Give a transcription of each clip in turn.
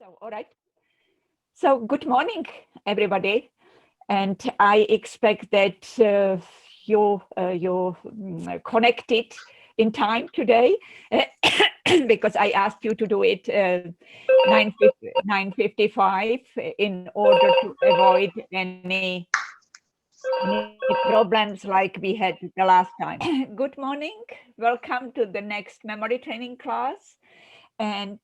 So, all right. So, good morning, everybody. And I expect that you connected in time today because I asked you to do it 9:55 in order to avoid any problems like we had the last time. Good morning. Welcome to the next memory training class. And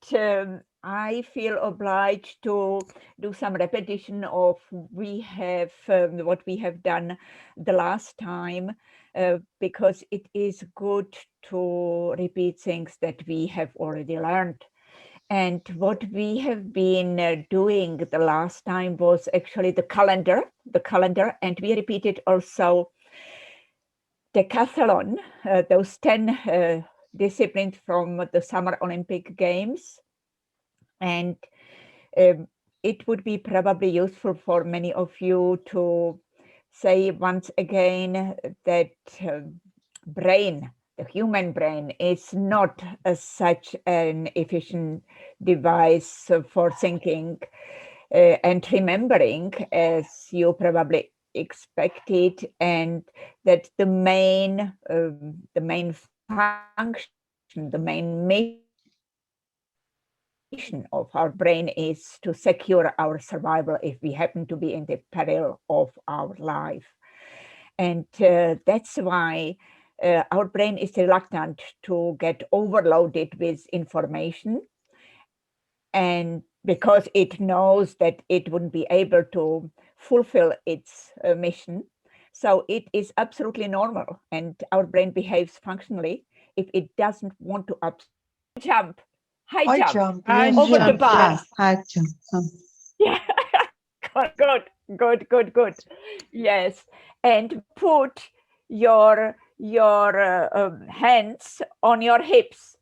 I feel obliged to do some repetition of what we have done the last time, because it is good to repeat things that we have already learned. And what we have been doing the last time was actually the calendar, and we repeated also decathlon, those 10 disciplines from the Summer Olympic Games. And it would be probably useful for many of you to say once again that the human brain is not such an efficient device for thinking and remembering as you probably expected, and that the main function, the main mission of our brain is to secure our survival if we happen to be in the peril of our life. And that's why our brain is reluctant to get overloaded with information, and because it knows that it wouldn't be able to fulfill its mission. So it is absolutely normal, and our brain behaves functionally if it doesn't want to jump, high jump over the bar. High jump. Yeah, good. Yes, and put your hands on your hips,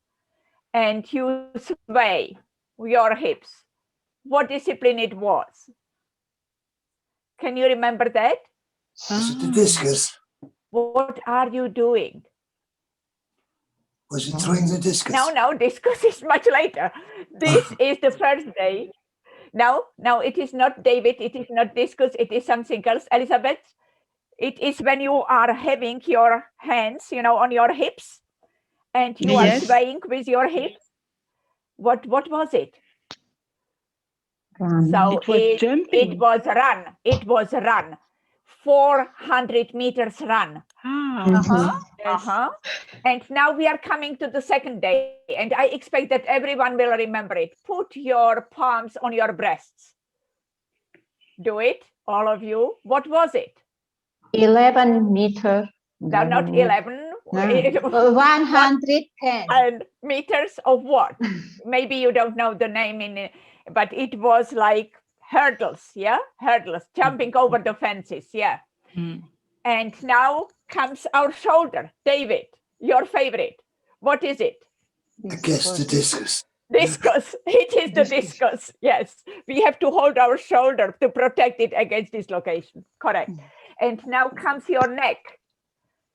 and you sway your hips. What discipline it was? Can you remember that? Was it the discus? What are you doing? Was it throwing the discus? No, discus is much later. This is the first day. No, it is not, David. It is not discus. It is something else. Elizabeth, it is when you are having your hands, on your hips, and you are swaying with your hips. What was it? So it was run. It was a run. 400 meters run. And now we are coming to the second day, and I expect that everyone will remember it. Put your palms on your breasts. Do it, all of you. What was it? 11 meters. No, not 11. 110. And meters of what? Maybe you don't know the name but it was like hurdles, hurdles, jumping over the fences, And now comes our shoulder. David, your favorite. What is it? I guess the discus. Discus. It is the discus. Yes, we have to hold our shoulder to protect it against dislocation. Correct. And now comes your neck.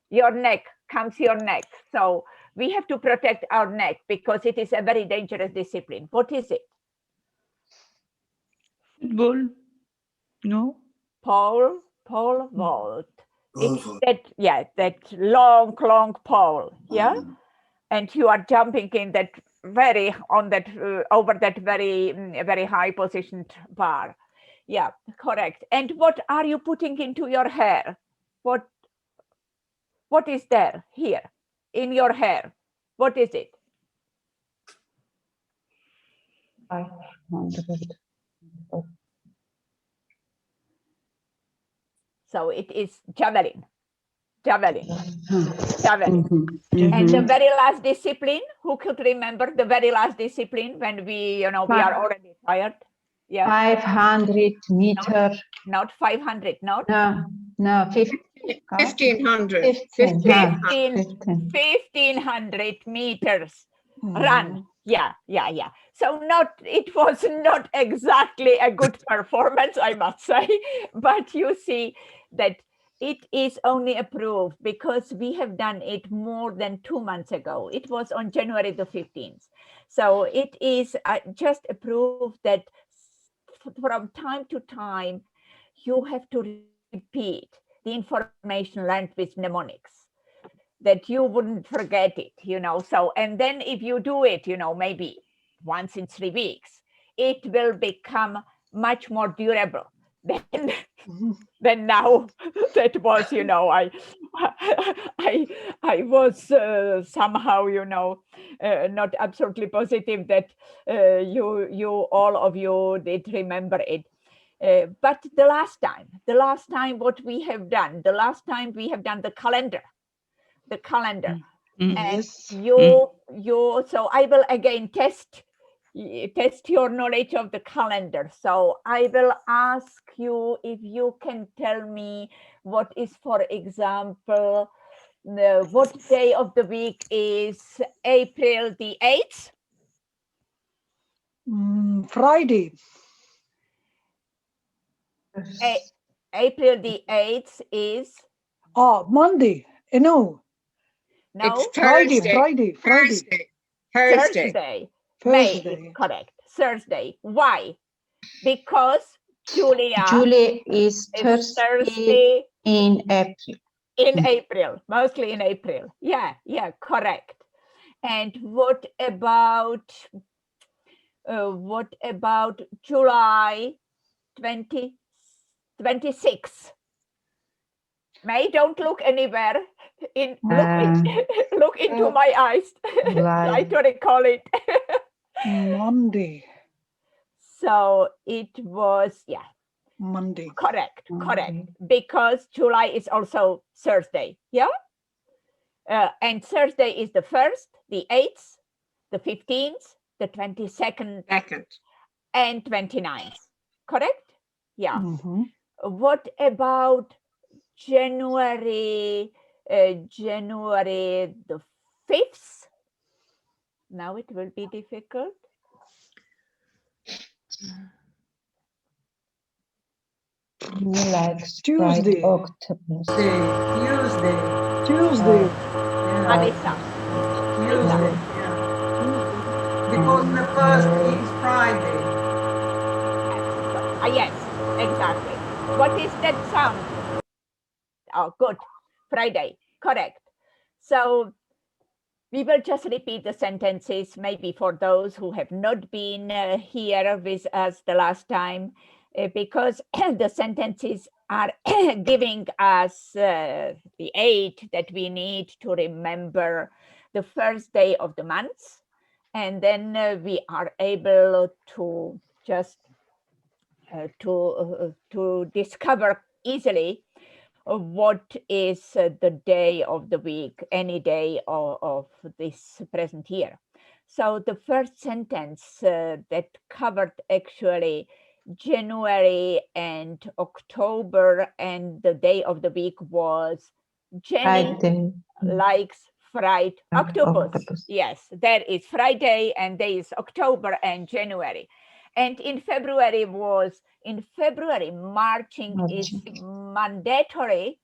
Your neck. So we have to protect our neck because it is a very dangerous discipline. What is it? Football? No. Pole vault. It's that long pole, and you are jumping in that over that very high positioned bar. Yeah, correct. And what are you putting into your hair? What is there here in your hair? What is it? 500. So it is javelin. And the very last discipline, who could remember the very last discipline when we are already tired? 500 meters. Not 500, not? No, 1500. 1500 meters run. Yeah. So it was not exactly a good performance, I must say, but you see that It is only approved because we have done it more than 2 months ago. It was on January the 15th. So it is just approved that from time to time, you have to repeat the information learned with mnemonics, that you wouldn't forget it, So, and then if you do it, maybe once in 3 weeks, it will become much more durable than now. That was, I was somehow, not absolutely positive that all of you did remember it. But the last time what we have done, we have done the calendar. And Yes. so I will again test your knowledge of the calendar. So I will ask you if you can tell me what is, for example, what day of the week is April the 8th? Friday. April the 8th is? Monday. No. No. It's Thursday. Thursday. May is correct. Thursday. Why? Because Julia is Thursday in April. In April, mostly in April. Yeah, correct. And what about July 26? May, don't look anywhere. Look into my eyes. Try to recall it. Monday. So it was, Monday. Correct. Because July is also Thursday. Yeah. And Thursday is the 1st, the 8th, the 15th, the 22nd, and 29th. Correct? Yeah. What about January the 5th? Now it will be difficult. Tuesday. Tuesday. Alisa. Tuesday, yeah. Because the first is Friday. Yes, exactly. What is that sound? Oh, good. Friday. Correct. So we will just repeat the sentences, maybe for those who have not been here with us the last time, because the sentences are giving us the aid that we need to remember the first day of the month. And then we are able to just to discover easily what is the day of the week, any day of this present year. So the first sentence that covered actually January and October, and the day of the week was Jenny likes fried octopus. Yes, there is Friday, and there is October and January. And in February, marching is mandatory.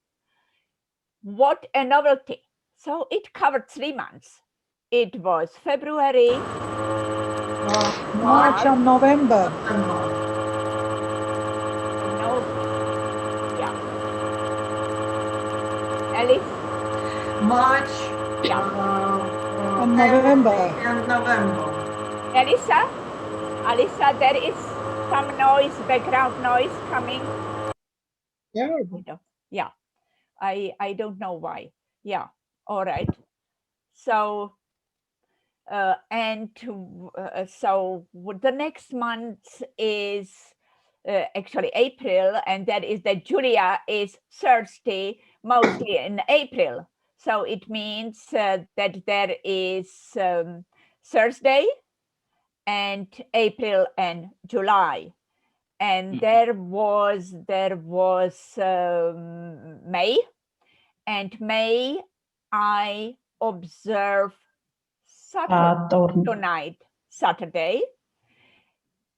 What a novelty. So it covered 3 months. It was February, March and November. Alice? March and November. Alisa, there is some noise, background noise coming. Yeah, I don't know why. Yeah, all right. So, so the next month is actually April, and that is that Julia is thirsty mostly in April. So it means that there is Thursday and April and July. And there was May, and May I observe Saturday.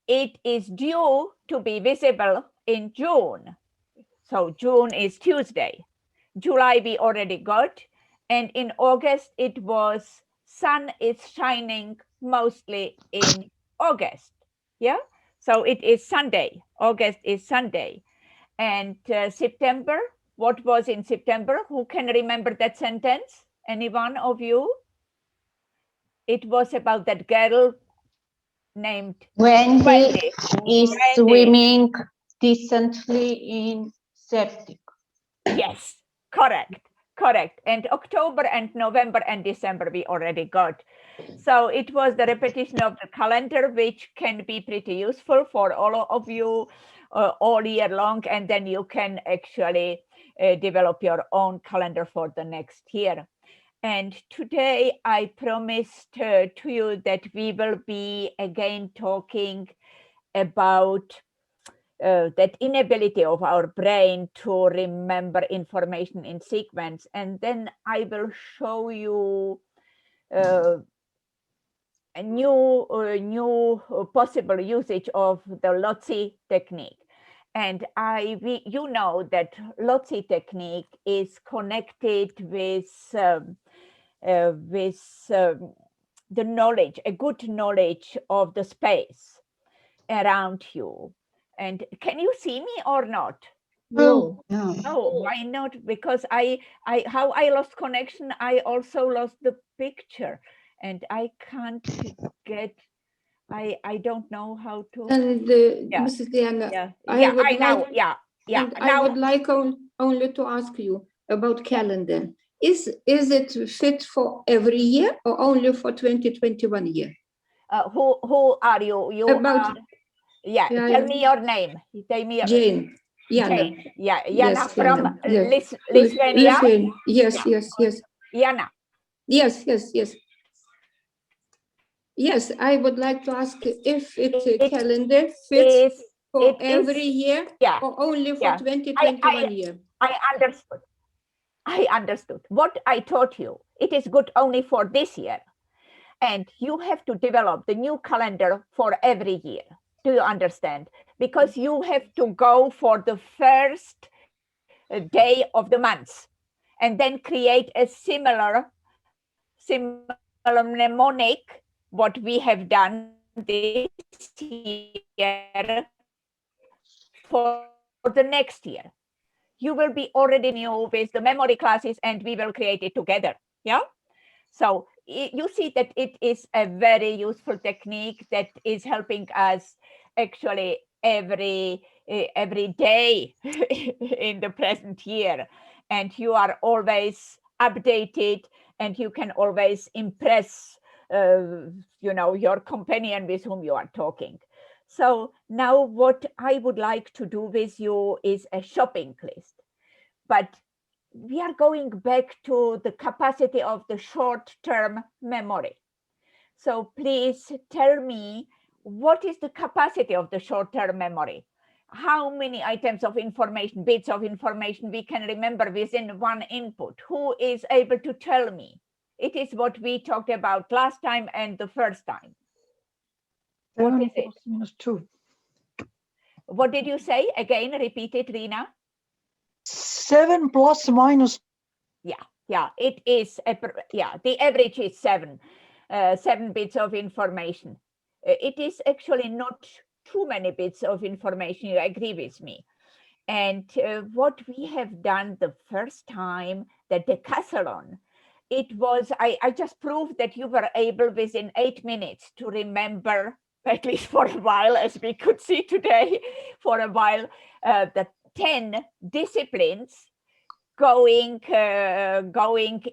It is due to be visible in June. So June is Tuesday. July we already got. And in August, it was sun is shining mostly in August. Yeah. So it is Sunday. August is Sunday. And September, what was in September? Who can remember that sentence? Anyone of you? It was about that girl named When Wendy. he is Wendy. swimming decently in septic. Yes, correct, correct. And October and November and December we already got. So it was the repetition of the calendar, which can be pretty useful for all of you all year long. And then you can actually develop your own calendar for the next year. And today I promised to you that we will be again talking about that inability of our brain to remember information in sequence. And then I will show you a new possible usage of the Lotzi technique. And you know that Lotzi technique is connected with the knowledge, a good knowledge of the space around you. And can you see me or not? No. Oh, why not? Because how I lost connection, I also lost the picture, and I can't get. I don't know how to. And Yeah. Mrs. Diana, Yeah, I would I know. like, Yeah. and I Now, would like only to ask you about calendar. Is it fit for every year or only for 2021 year? who are you? You About are. Yeah. Tell me your name. Tell me. Jane. Jana. Jane. Yeah. Jana Yes, from Jana. Yes. Lithuania. Lithuania. Yes, Yeah. yes, yes. Jana. Yes, yes, yes. Yes, I would like to ask if It calendar fits for it every is, year yeah, or only for yeah. 2021 year. I understood. I understood. What I taught you, it is good only for this year. And you have to develop the new calendar for every year. Do you understand? Because you have to go for the first day of the month and then create a similar mnemonic, what we have done this year for the next year. You will be already new with the memory classes and we will create it together. Yeah. So you see that it is a very useful technique that is helping us actually every day in the present year. And you are always updated and you can always impress your companion with whom you are talking. So now what I would like to do with you is a shopping list. But we are going back to the capacity of the short-term memory. So please tell me, what is the capacity of the short-term memory? How many items of information, bits of information we can remember within one input? Who is able to tell me? It is what we talked about last time and the first time. What is it? -2. What did you say? Again, repeat it, Rina. 7 plus minus. Yeah, it is, the average is 7 bits of information. It is actually not too many bits of information, you agree with me. And what we have done the first time, the decathlon, it was, I just proved that you were able within 8 minutes to remember, at least for a while, as we could see today, for a while, the 10 disciplines going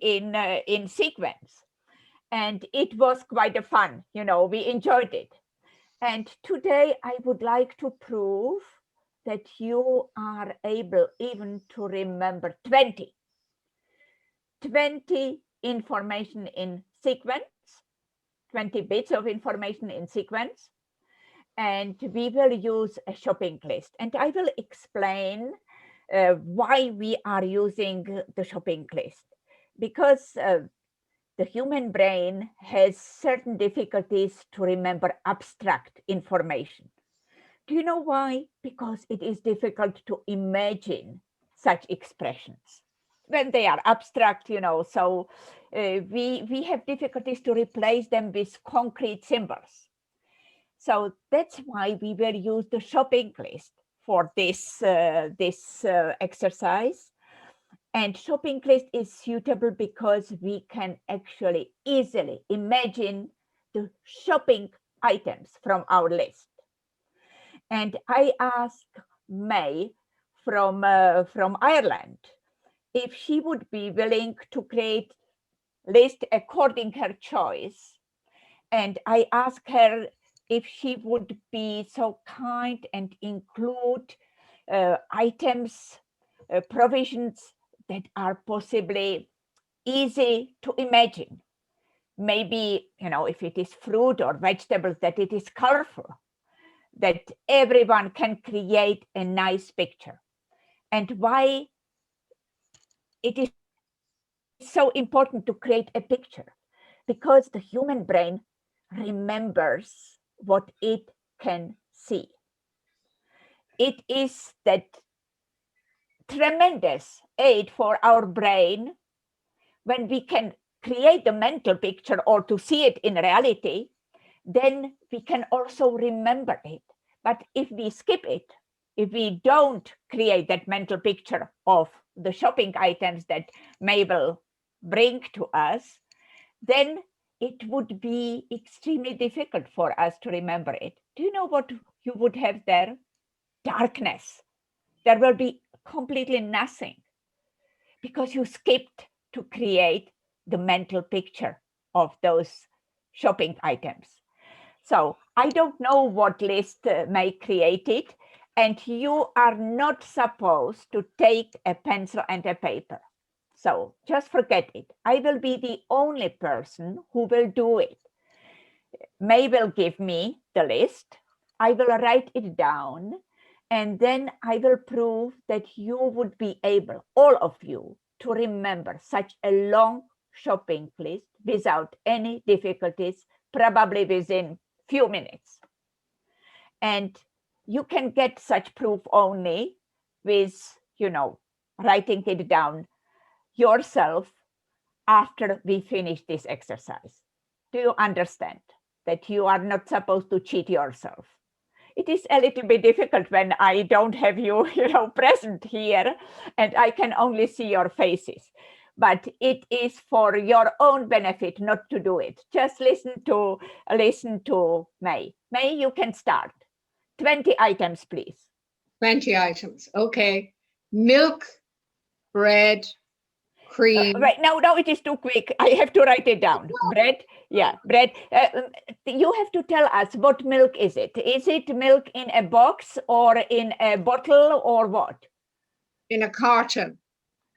in sequence. And it was quite a fun, we enjoyed it. And today I would like to prove that you are able even to remember 20 information in sequence, 20 bits of information in sequence. And we will use a shopping list. And I will explain why we are using the shopping list. Because the human brain has certain difficulties to remember abstract information. Do you know why? Because it is difficult to imagine such expressions when they are abstract, you know. So we have difficulties to replace them with concrete symbols. So that's why we will use the shopping list for this exercise. And shopping list is suitable because we can actually easily imagine the shopping items from our list. And I asked May from Ireland if she would be willing to create list according her choice. And I asked her if she would be so kind and include items, provisions that are possibly easy to imagine. Maybe, you know, if it is fruit or vegetables, that it is colorful, that everyone can create a nice picture. And why it is so important to create a picture? Because the human brain remembers what it can see. It is that tremendous aid for our brain when we can create the mental picture or to see it in reality, then we can also remember it. But if we skip it, if we don't create that mental picture of the shopping items that Mabel bring to us, then it would be extremely difficult for us to remember it. Do you know what you would have there? Darkness. There will be completely nothing because you skipped to create the mental picture of those shopping items. So I don't know what list May created, and you are not supposed to take a pencil and a paper. So just forget it. I will be the only person who will do it. May will give me the list. I will write it down, and then I will prove that you would be able, all of you, to remember such a long shopping list without any difficulties, probably within few minutes. And you can get such proof only with, you know, writing it down yourself after we finish this exercise. Do you understand that you are not supposed to cheat yourself? It is a little bit difficult when I don't have you, you know, present here and I can only see your faces. But it is for your own benefit not to do it. Just listen to May. May, you can start. 20 items, please. 20 items. Okay. Milk, bread, cream. Right now, it is too quick. I have to write it down. Bread, yeah, bread. You have to tell us what milk is it? Is it milk in a box or in a bottle or what? In a carton.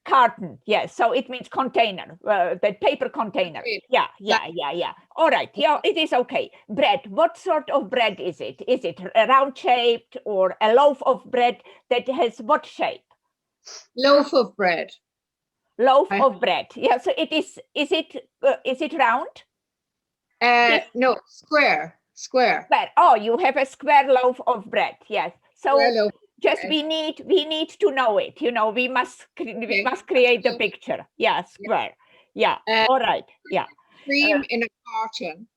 Carton, yes. So it means container, the paper container. Yeah. All right, yeah, it is okay. Bread, what sort of bread is it? Is it round shaped or a loaf of bread that has what shape? Loaf of bread. Loaf of bread. Yeah, so it is it round? Yes. No, square. Square. Oh, you have a square loaf of bread. Yes. So just we need to know it. You know, we must create the picture. Yeah, square. Yeah. All right. Yeah. Cream in a carton.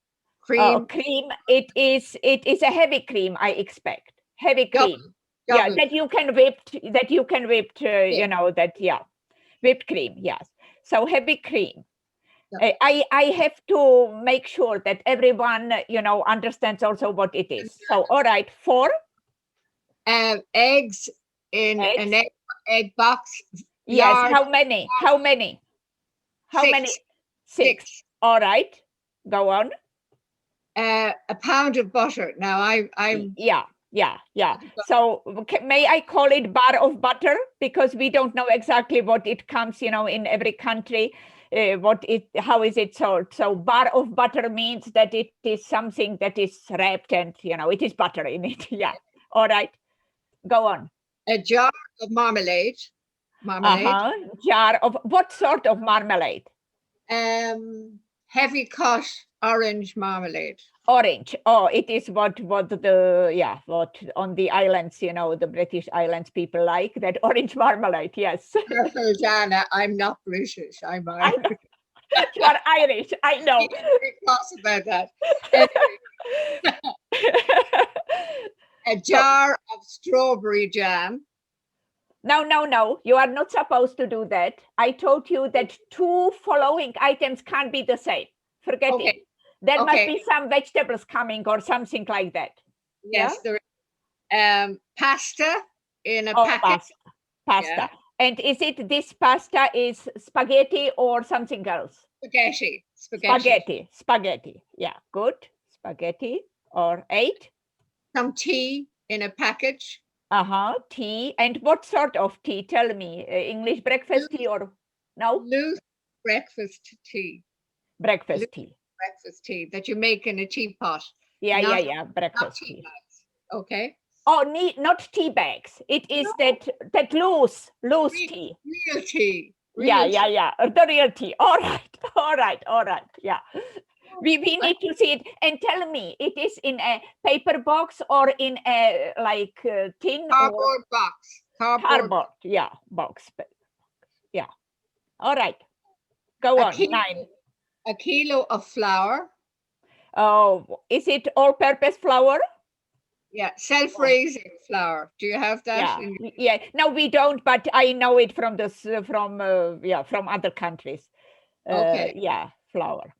Cream. Oh, cream. It is a heavy cream, I expect. Heavy cream. Yeah, that you can whip. You know that. Yeah, whipped cream. Yes. So heavy cream. I have to make sure that everyone, you know, understands also what it is. So, all right, 4. Eggs in an egg box. Yes. Large. How many? How many? 6. All right. Go on. A pound of butter. Now I'm. Yeah. So may I call it bar of butter, because we don't know exactly what it comes, you know, in every country. How is it sold? So bar of butter means that it is something that is wrapped and, you know, it is butter in it. Yeah. All right. Go on. A jar of marmalade. Jar of what sort of marmalade? Heavy cut orange marmalade. Orange. Oh, it is what what on the islands, you know, the British islands people like that orange marmalade. Yes. Careful, Dana, I'm not British, I'm I Irish. know. You are Irish. I know. Very cross about that. Anyway, a jar of strawberry jam. No. You are not supposed to do that. I told you that two following items can't be the same. Forget Okay. it. There must Okay. be some vegetables coming or something like that. Yes, there is. Pasta in a Oh, packet. pasta. Yeah. And is it this pasta is spaghetti or something else? Spaghetti. Spaghetti. Yeah, good. Spaghetti or 8. Some tea in a package. Tea. And what sort of tea? Tell me. English breakfast tea or no? Loose breakfast tea. Breakfast Loose tea. Breakfast tea that you make in a teapot. Yeah, Not- yeah. Not Breakfast tea tea. bags. Okay. Oh, not tea bags. It is that loose tea. Real tea. Yeah. Real tea. The real tea. All right. Yeah. We need to see it. And tell me, it is in a paper box or in a like tin or Cardboard box. cardboard? Yeah, box. Yeah. All right. Go on. 9. A kilo of flour. Oh, is it all-purpose flour? Yeah, self-raising flour. Do you have that? Yeah. No, we don't, but I know it from from other countries. Okay. Yeah, flour.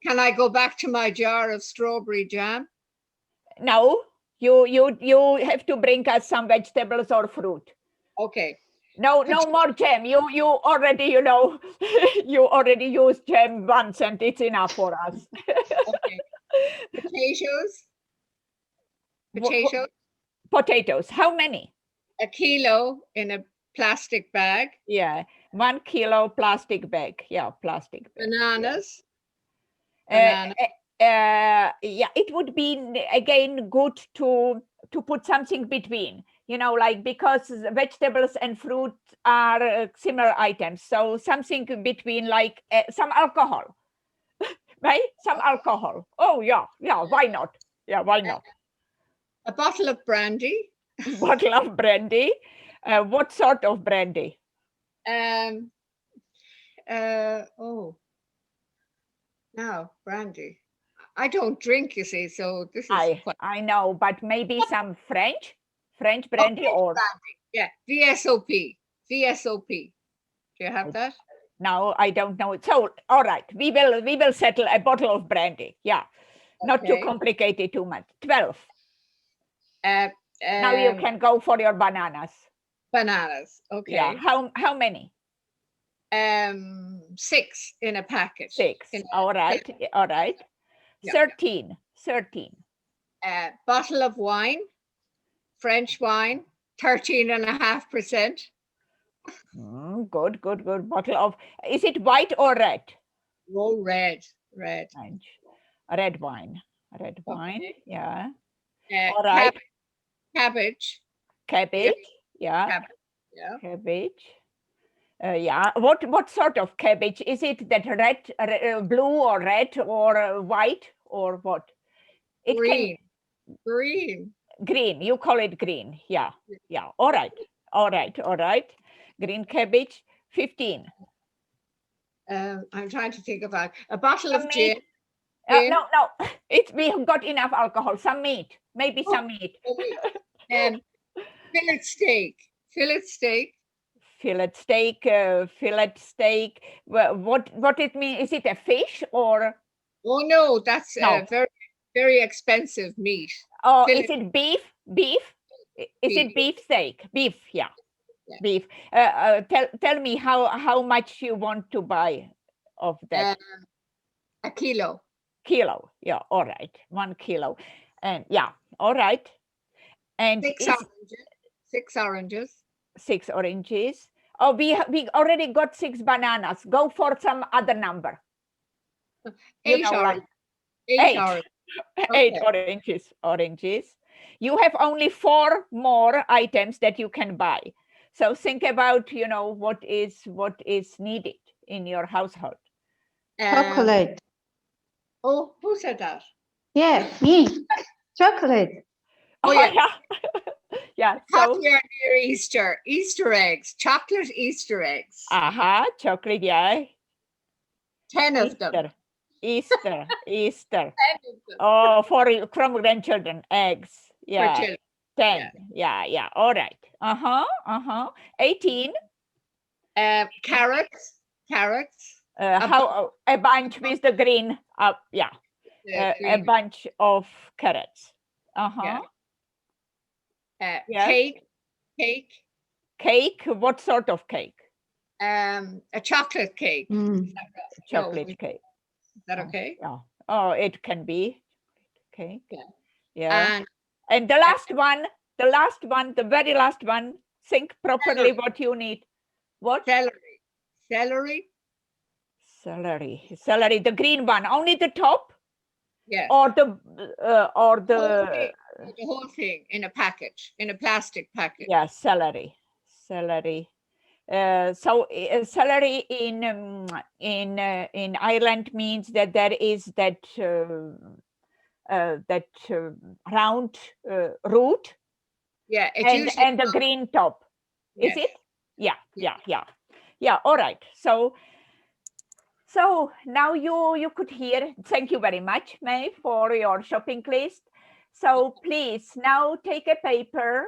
Can I go back to my jar of strawberry jam? No, you have to bring us some vegetables or fruit. Okay. No more jam. You already, you know, you already used jam once and it's enough for us. Okay. Potatoes. Potatoes. How many? A kilo in a plastic bag. Yeah, 1 kilo plastic bag. Yeah, plastic bag. Bananas. Yeah, it would be again good to put something between, you know, like because vegetables and fruit are similar items. So something between, like some alcohol, right? Some alcohol. Oh yeah. Why not? Yeah, why not? A bottle of brandy. Bottle of brandy. What sort of brandy? Now brandy. I don't drink, you see, so this is I know, but maybe some French brandy or brandy. Yeah, VSOP. VSOP. Do you have that? No, I don't know. So, all right, we will settle a bottle of brandy. Yeah, not too Okay. complicated too much. 12. Now you Um, can go for your bananas. Bananas. Okay. Yeah. How many? 6 in a packet. 6. All right. Yeah. 13. Bottle of wine, French wine, 13.5%. Good. Bottle of. Is it white or red? Oh, red. Red wine. Okay. Yeah. All right. Cabbage. Cabbage. Yeah. Yeah. Cabbage. Yeah. What sort of cabbage? Is it that red, blue or red or white or what? Green. Green. You call it green. Yeah. All right. Green cabbage. 15. I'm trying to think about a bottle of Some gin. meat. No. We have got enough alcohol. Some meat. Maybe some meat. Fillet steak. Fillet steak. What it mean? Is it a fish or? Oh no, that's No. very, very expensive meat. Oh, Fillet. is it beef? Is it beef steak? Beef, yeah. Beef. Tell me how much you want to buy of that. A kilo. Kilo. Yeah, all right. 1 kilo. And yeah, all right. And 6 oranges. 6 oranges. Oh, we already got 6 bananas. Go for some other number. 8 oranges. 8 oranges. 8 Okay. oranges. You have only 4 more items that you can buy. So think about, you know, what is needed in your household. Chocolate. Oh, who said that? Yeah, me. Chocolate. Oh, yeah. Yeah, so, Popular near Easter. Easter eggs. Chocolate Easter eggs. chocolate, yeah. 10 of them. Easter. 10 of them. Oh, from grandchildren, eggs. For Yeah, children. 10. Yeah. All right. 18. Carrots. How a bunch with the green up? Yeah, a Green. bunch of carrots. Yeah. Yes. Cake. What sort of cake? A chocolate cake. Mm. Chocolate cake. Is that okay? Yeah. Oh, it can be cake. Yeah. Yeah. And the last one, the very last one. Think properly what you need. What? Celery. Celery. The green one. Only the top. Yeah. Or the The whole thing in a package, in a plastic package. Yeah, celery. Celery in Ireland means that there is that round root. Yeah, and the green top. Is it? Yeah. All right. So now you could hear. Thank you very much, May, for your shopping list. So please now take a paper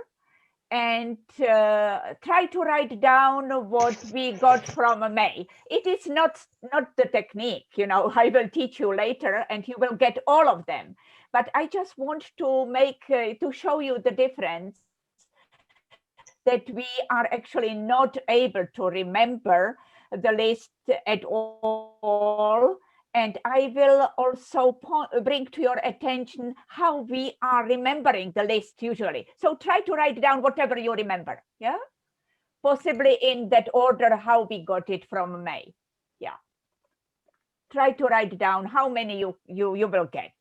and try to write down what we got from May. It is not the technique, I will teach you later and you will get all of them. But I just want to show you the difference that we are actually not able to remember the list at all. And I will also bring to your attention how we are remembering the list usually. So try to write down whatever you remember, yeah? Possibly in that order how we got it from May, yeah. Try to write down how many you will get.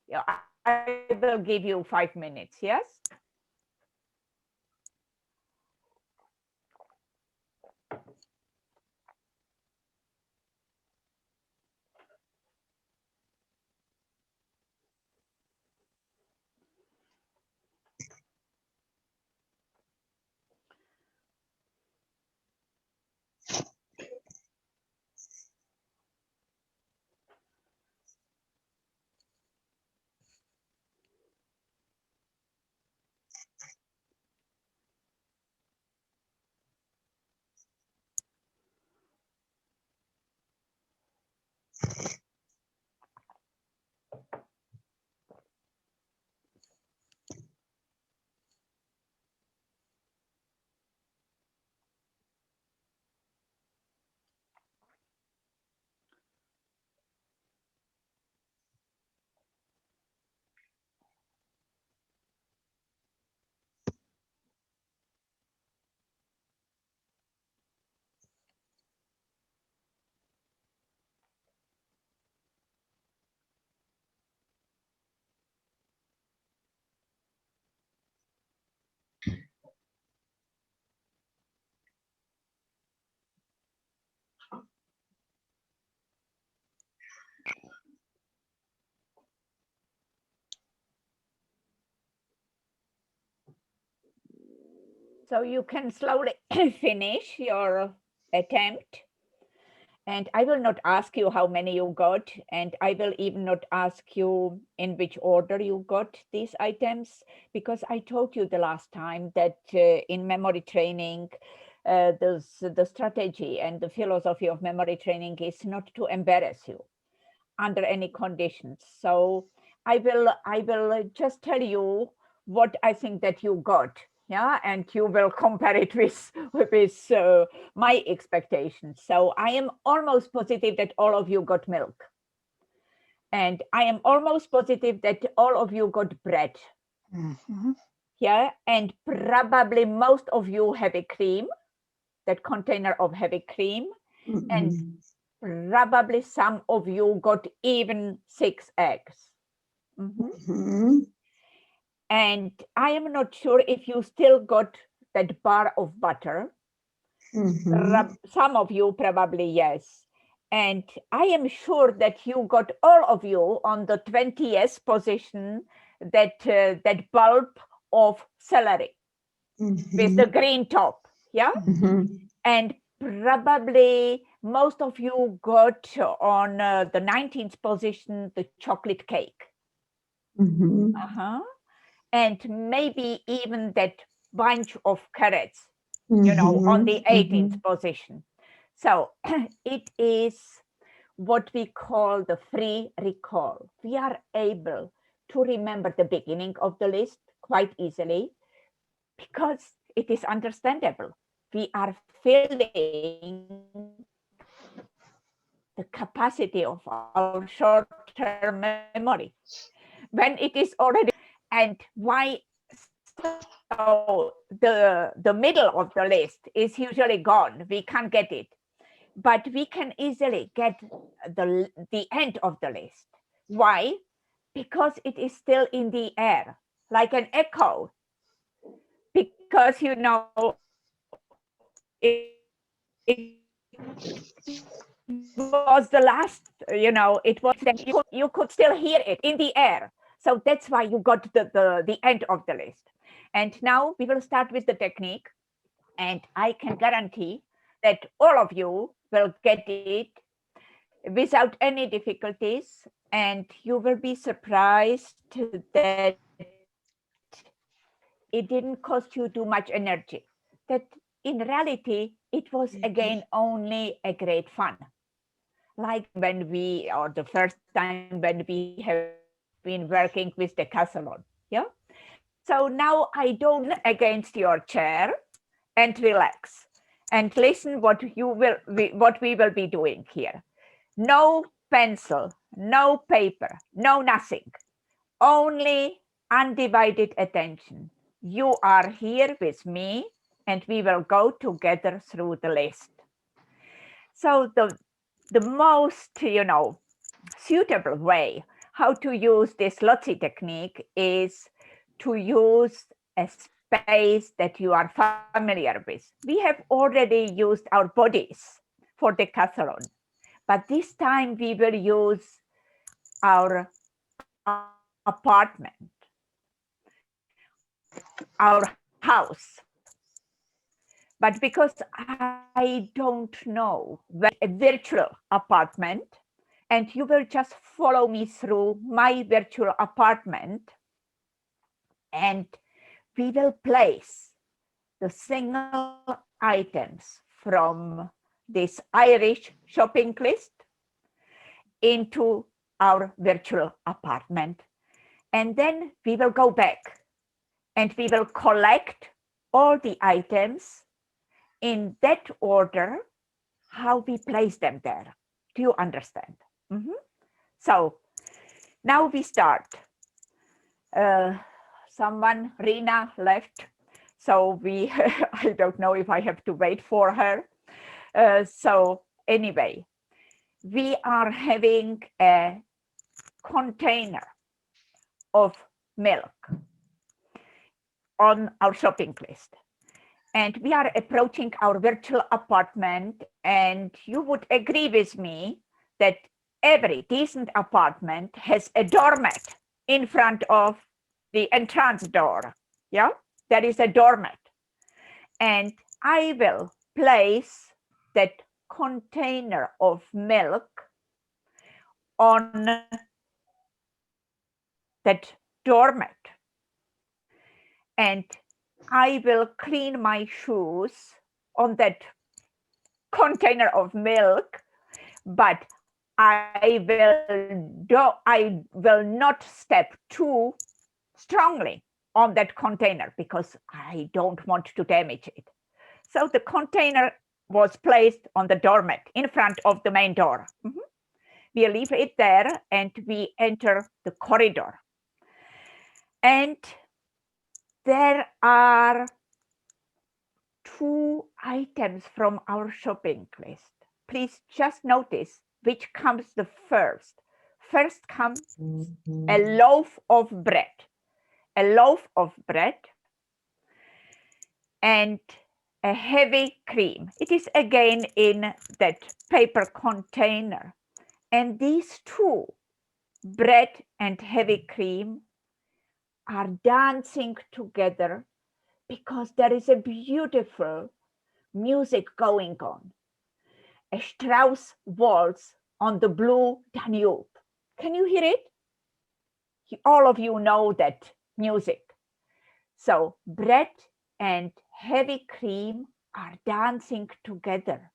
Yeah, I will give you 5 minutes, yes? So you can slowly finish your attempt. And I will not ask you how many you got, and I will even not ask you in which order you got these items, because I told you the last time that in memory training, the strategy and the philosophy of memory training is not to embarrass you under any conditions. So I will just tell you what I think that you got, yeah, and you will compare it with my expectations. So I am almost positive that all of you got milk, and I am almost positive that all of you got bread. Yeah, and probably most of you have a cream, that container of heavy cream, and probably some of you got even 6 eggs. And I am not sure if you still got that bar of butter. Some of you probably yes. And I am sure that you got, all of you, on the 20th position, that that bulb of celery with the green top, yeah? And probably most of you got on the 19th position the chocolate cake. And maybe even that bunch of carrots, you know, on the 18th position. So it is what we call the free recall. We are able to remember the beginning of the list quite easily because it is understandable. We are filling the capacity of our short-term memory. When it is already, and why? So the middle of the list is usually gone. We can't get it, but we can easily get the end of the list. Why? Because it is still in the air, like an echo. Because, you know, it was the last, you know, it was that you could still hear it in the air. So that's why you got the end of the list. And now we will start with the technique. And I can guarantee that all of you will get it without any difficulties. And you will be surprised that it didn't cost you too much energy. That in reality, it was again only a great fun. Like when we, or the first time when we have been working with the Decathlon, yeah? So now I don't against your chair and relax and listen what we will be doing here. No pencil, no paper, no nothing, only undivided attention. You are here with me and we will go together through the list. So the most, you know, suitable way how to use this LOTSI technique is to use a space that you are familiar with. We have already used our bodies for the Decathlon, but this time we will use our apartment, our house. But because I don't know a virtual apartment, and you will just follow me through my virtual apartment, and we will place the single items from this Irish shopping list into our virtual apartment. And then we will go back and we will collect all the items in that order, how we place them there. Do you understand? So now we start. Someone, Rina, left. So we, I don't know if I have to wait for her. So anyway, we are having a container of milk on our shopping list. And we are approaching our virtual apartment, and you would agree with me that every decent apartment has a doormat in front of the entrance door. Yeah, there is a doormat. And I will place that container of milk on that doormat. And I will clean my shoes on that container of milk, but I will not step too strongly on that container because I don't want to damage it. So the container was placed on the doormat in front of the main door. We leave it there and we enter the corridor. And there are 2 items from our shopping list. Please just notice which comes the first. First comes a loaf of bread. A loaf of bread. And a heavy cream. It is again in that paper container. And these two, bread and heavy cream, are dancing together because there is a beautiful music going on. A Strauss waltz on the blue Danube. Can you hear it? All of you know that music. So bread and heavy cream are dancing together.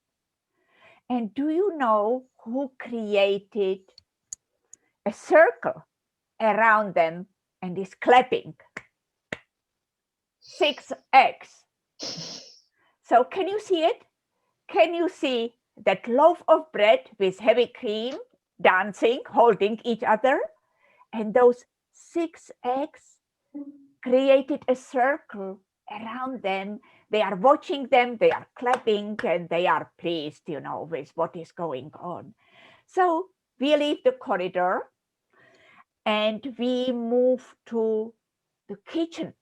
And do you know who created a circle around them and is clapping? 6 eggs. So can you see it? Can you see that loaf of bread with heavy cream dancing, holding each other? And those 6 eggs created a circle around them. They are watching them, they are clapping, and they are pleased, you know, with what is going on. So we leave the corridor and we move to the kitchen.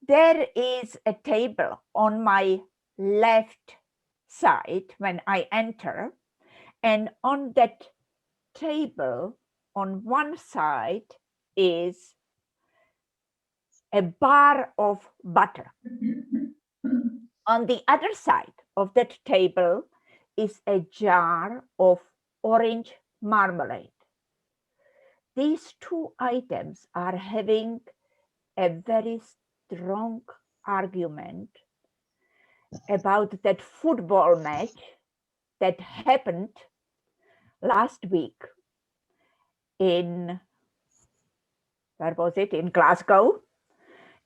There is a table on my left side when I enter, and on that table on one side is a bar of butter. On the other side of that table is a jar of orange marmalade. These two items are having a very strong argument about that football match that happened last week in, where was it? In Glasgow.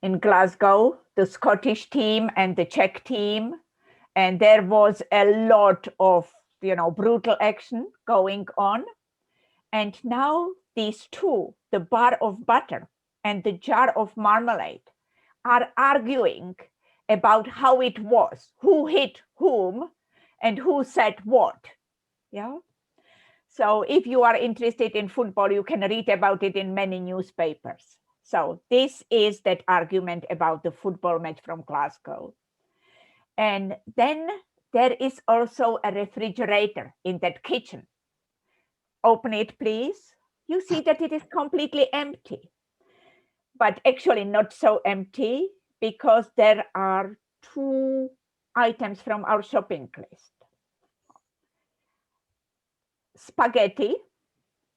In Glasgow, the Scottish team and the Czech team, and there was a lot of, you know, brutal action going on. And now these two, the bar of butter and the jar of marmalade, are arguing about how it was, who hit whom, and who said what. Yeah. So if you are interested in football, you can read about it in many newspapers. So this is that argument about the football match from Glasgow. And then there is also a refrigerator in that kitchen. Open it, please. You see that it is completely empty, but actually not so empty because there are 2 items from our shopping list. Spaghetti,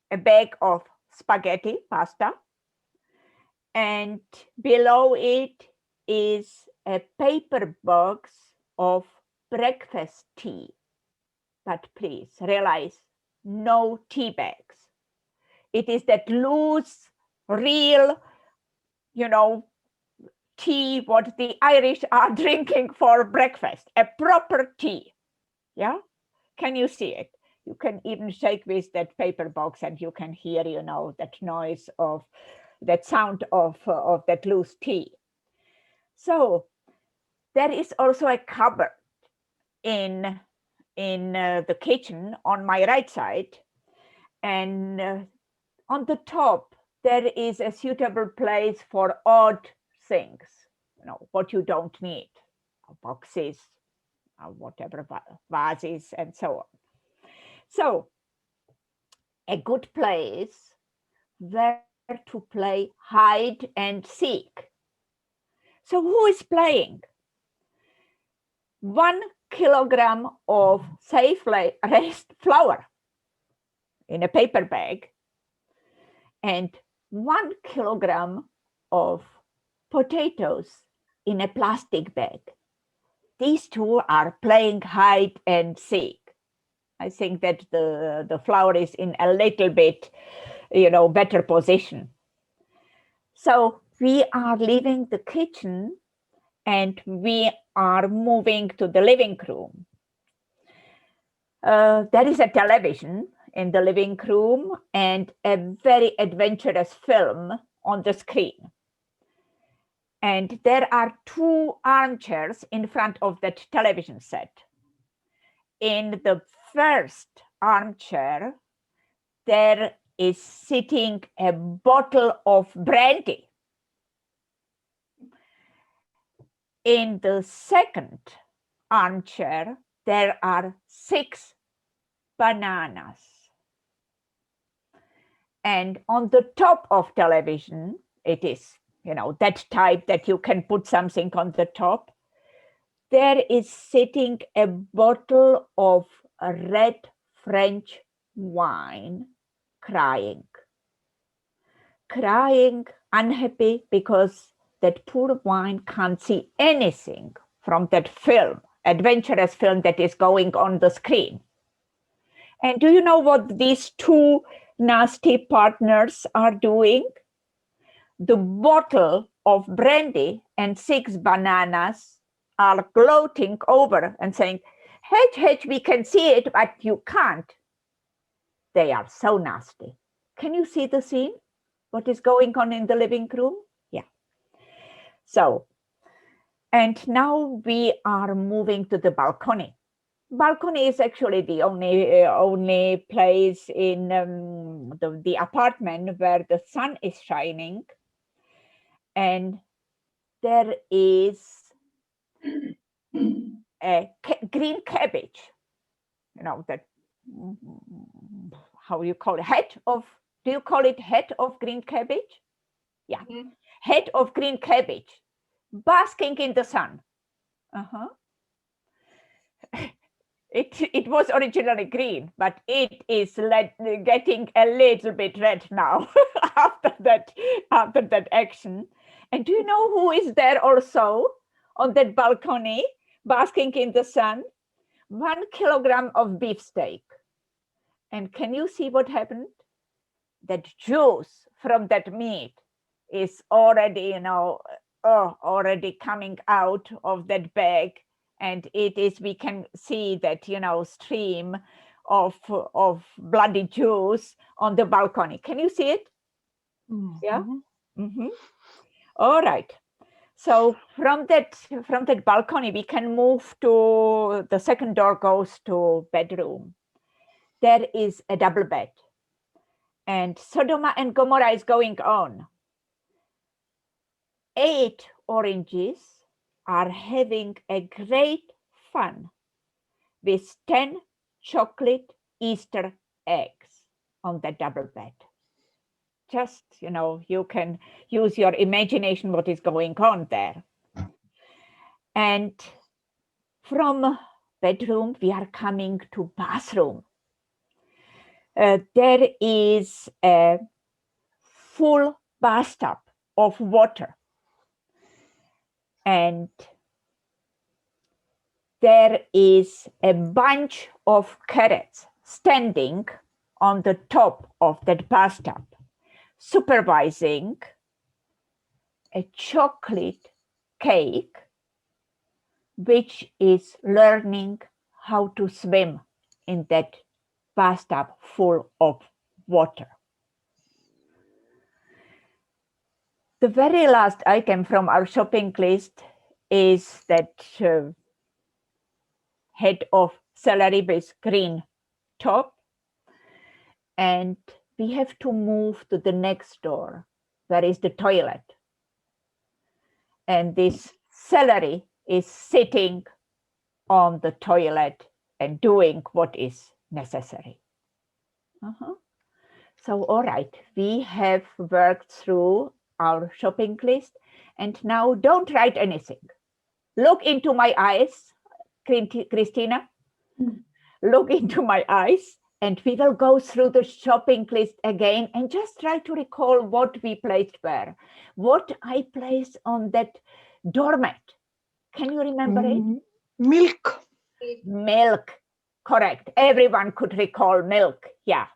a bag of spaghetti, pasta, and below it is a paper box of breakfast tea. But please realize, no tea bags. It is that loose, real, you know, tea, what the Irish are drinking for breakfast, a proper tea. Yeah, can you see it? You can even shake with that paper box and you can hear, you know, that noise of, that sound of that loose tea. So there is also a cupboard in the kitchen on my right side, and on the top there is a suitable place for odd things, you know, what you don't need, boxes, whatever, vases, and so on. So a good place where to play hide and seek. So who is playing? 1 kilogram of safe raised flour in a paper bag and 1 kilogram of potatoes in a plastic bag. These two are playing hide and seek. I think that the flour is in a little bit, you know, better position. So we are leaving the kitchen and we are moving to the living room. There is a television in the living room and a very adventurous film on the screen. And there are 2 armchairs in front of that television set. In the first armchair, there is sitting a bottle of brandy. in the second armchair, there are 6 bananas. And on the top of television, it is, that type that you can put something on the top. There is sitting a bottle of red French wine, crying, unhappy because that poor wine can't see anything from that film, adventurous film that is going on the screen. And do you know what these 2 nasty partners are doing? The bottle of brandy and 6 bananas are gloating over and saying, Hedge, we can see it, but you can't. They are so nasty. Can you see the scene? What is going on in the living room? Yeah. So, and now we are moving to the balcony. Balcony is actually the only place in the apartment where the sun is shining, and there is a green cabbage. That, how you call it? Do you call it head of green cabbage? Yeah, head of green cabbage, basking in the sun. It was originally green, but it is getting a little bit red now after that action. And do you know who is there also on that balcony, basking in the sun? 1 kilogram of beefsteak. And can you see what happened? That juice from that meat is already, already coming out of that bag. And we can see that, stream of bloody juice on the balcony. Can you see it? Yeah. All right. So from that balcony, we can move to the second door goes to bedroom. There is a double bed, and Sodoma and Gomorrah is going on. 8 oranges are having a great fun with 10 chocolate Easter eggs on the double bed. Just, you can use your imagination what is going on there. And from bedroom, we are coming to bathroom. There is a full bathtub of water. And there is a bunch of carrots standing on the top of that bathtub, supervising a chocolate cake, which is learning how to swim in that bathtub full of water. The very last item from our shopping list is that head of celery with green top. And we have to move to the next door, where is the toilet. And this celery is sitting on the toilet and doing what is necessary. So, all right, we have worked through our shopping list, and now don't write anything. Look into my eyes, Christina. Look into my eyes, and we will go through the shopping list again and just try to recall what we placed where. What I placed on that doormat. Can you remember it? Milk. Milk, correct. Everyone could recall milk, yeah.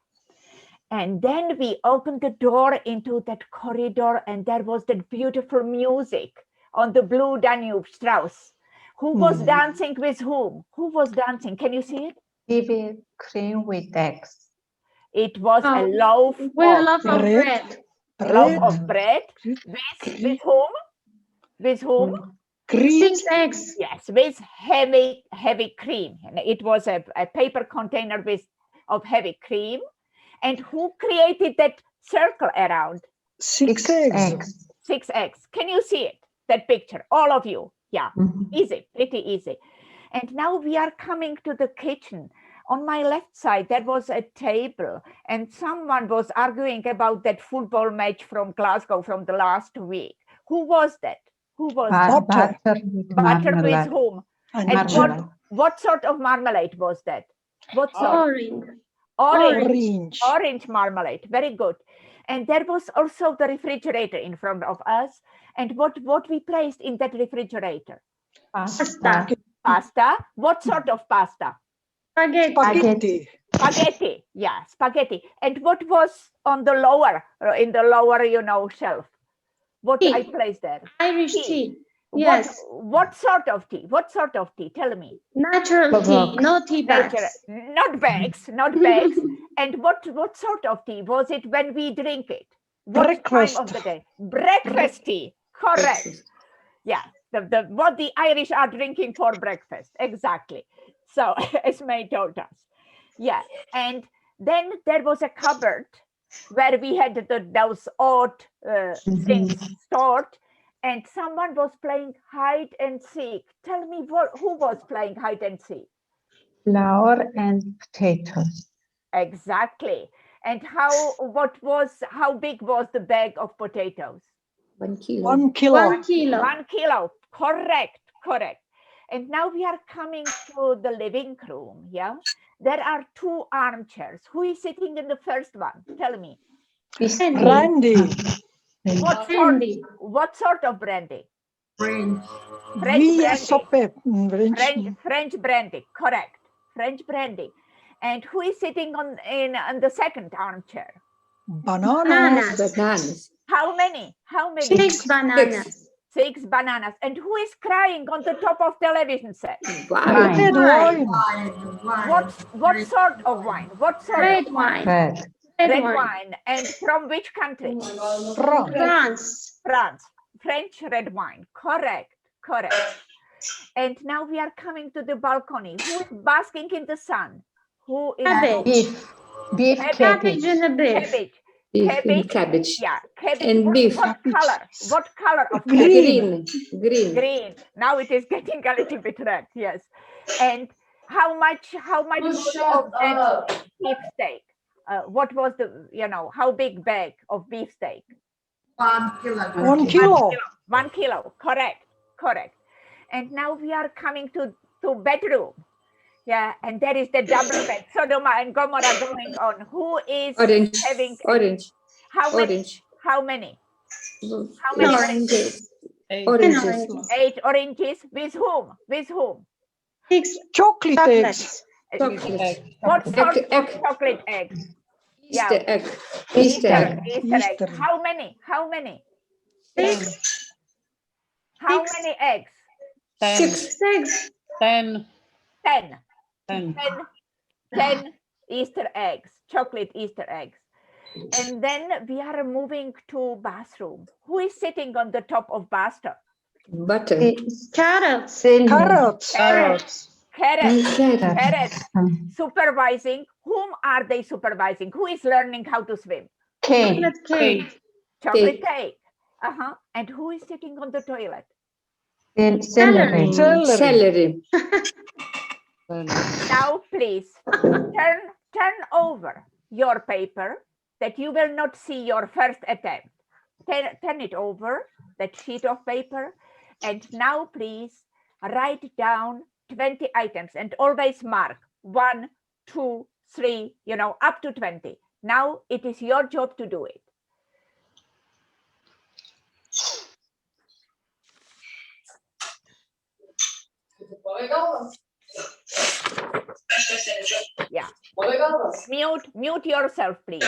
And then we opened the door into that corridor, and there was that beautiful music on the Blue Danube Strauss. Who was dancing with whom? Who was dancing? Can you see it? Heavy cream with eggs. It was a loaf With a loaf of bread. loaf of bread. With whom? With whom? Cream. 6 eggs. Yes, with heavy cream. And it was a paper container of heavy cream. And who created that circle around? 6 eggs. 6 eggs. Can you see it? That picture, all of you. Yeah, easy, pretty easy. And now we are coming to the kitchen. On my left side, there was a table, and someone was arguing about that football match from Glasgow from the last week. Who was that? Who was that? Butter with Butter with marmalade. whom? And And Marmalade. what sort of marmalade was that? What sort? Orange. Orange. orange. Orange marmalade. Very good. And there was also the refrigerator in front of us. And what we placed in that refrigerator? Pasta. Pasta. What sort of pasta? Spaghetti. Spaghetti. Yeah, spaghetti. And what was on the lower, in the lower, shelf? What I Tea. placed there? Irish Tea. tea. Yes. What sort of tea? What sort of tea? Tell me. Natural tea, no tea bags. Not bags, not bags. And what sort of tea was it when we drink it? What Breakfast. time of the day? Breakfast tea. Correct. Yeah. What the Irish are drinking for breakfast. Exactly. So as May told us. Yeah. And then there was a cupboard where we had those odd things stored. And someone was playing hide and seek. Tell me who was playing hide and seek? Flour and potatoes. Exactly. And how big was the bag of potatoes? 1 kilo. 1 kilo. 1 kilo. 1 kilo. Correct. And now we are coming to the living room. Yeah. There are 2 armchairs. Who is sitting in the first one? Tell me. Brandy. What sort of brandy? French. French brandy. Correct. French brandy. And who is sitting on the second armchair? Bananas. How many? 6 bananas. 6 bananas. And who is crying on the top of television set? Red wine. What sort of wine? What sort Red of wine. Red wine. And from which country? France. France. French red wine. Correct. And now we are coming to the balcony. Who is basking in the sun? Who is Beef Cabbage and a beef. Cabbage. Yeah, cabbage. And beef. What color of Green. Green. Now it is getting a little bit red. Yes. And how much was of that beef steak? What was how big bag of beef steak? 1 kilogram. 1 kilo. 1 kilo. Correct. And now we are coming to bedroom. Yeah, and there is the double bed. Sodoma and Gomorrah going on. Who is having Orange. How many? How many Oranges. 8 oranges. With whom? 6 Chocolate eggs. What sort of chocolate eggs? Easter egg. Easter egg. Easter. How many? 6. How many eggs? 6. 10. 10 Easter eggs, chocolate Easter eggs. And then we are moving to bathroom. Who is sitting on the top of bathtub? Butter. Carrots. Carrots. Supervising. Whom are they supervising? Who is learning how to swim? Cake. Chocolate cake. And who is sitting on the toilet? Celery. Now, please turn over your paper that you will not see your first attempt. Turn it over, that sheet of paper. And now, please write down 20 items and always mark 1, 2, 3, up to 20. Now it is your job to do it. Yeah. Mute yourself, please.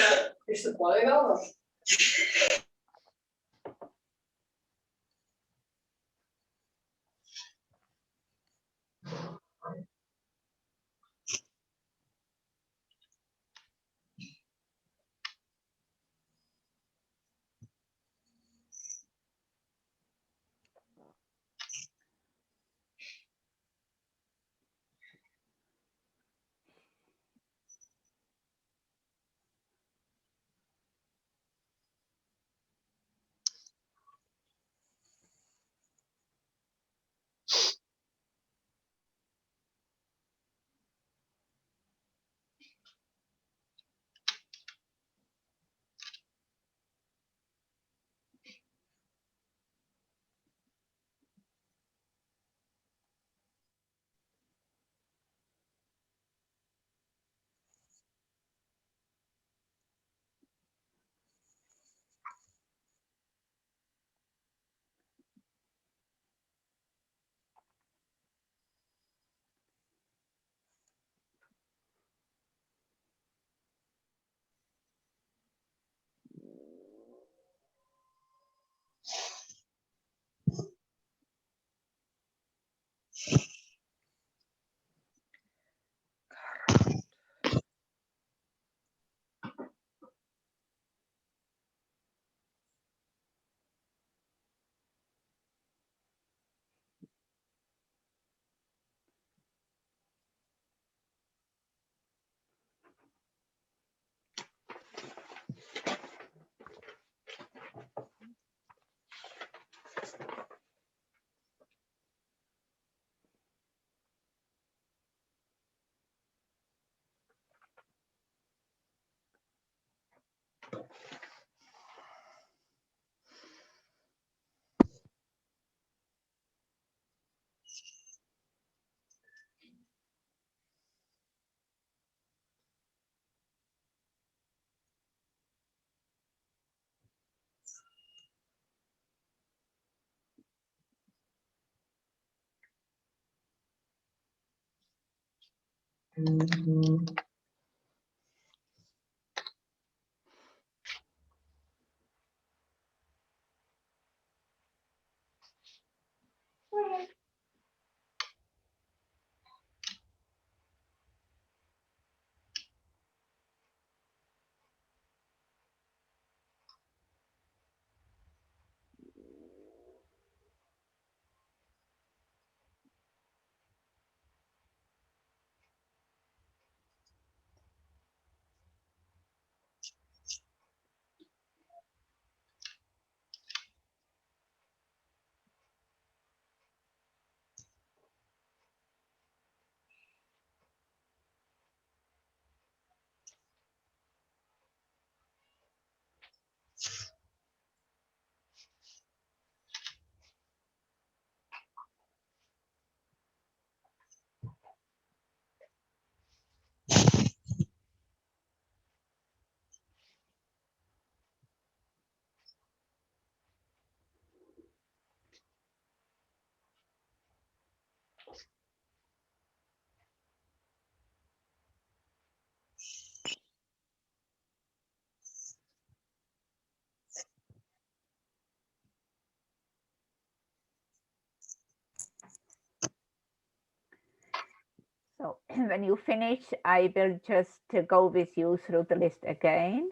So when you finish, I will just go with you through the list again,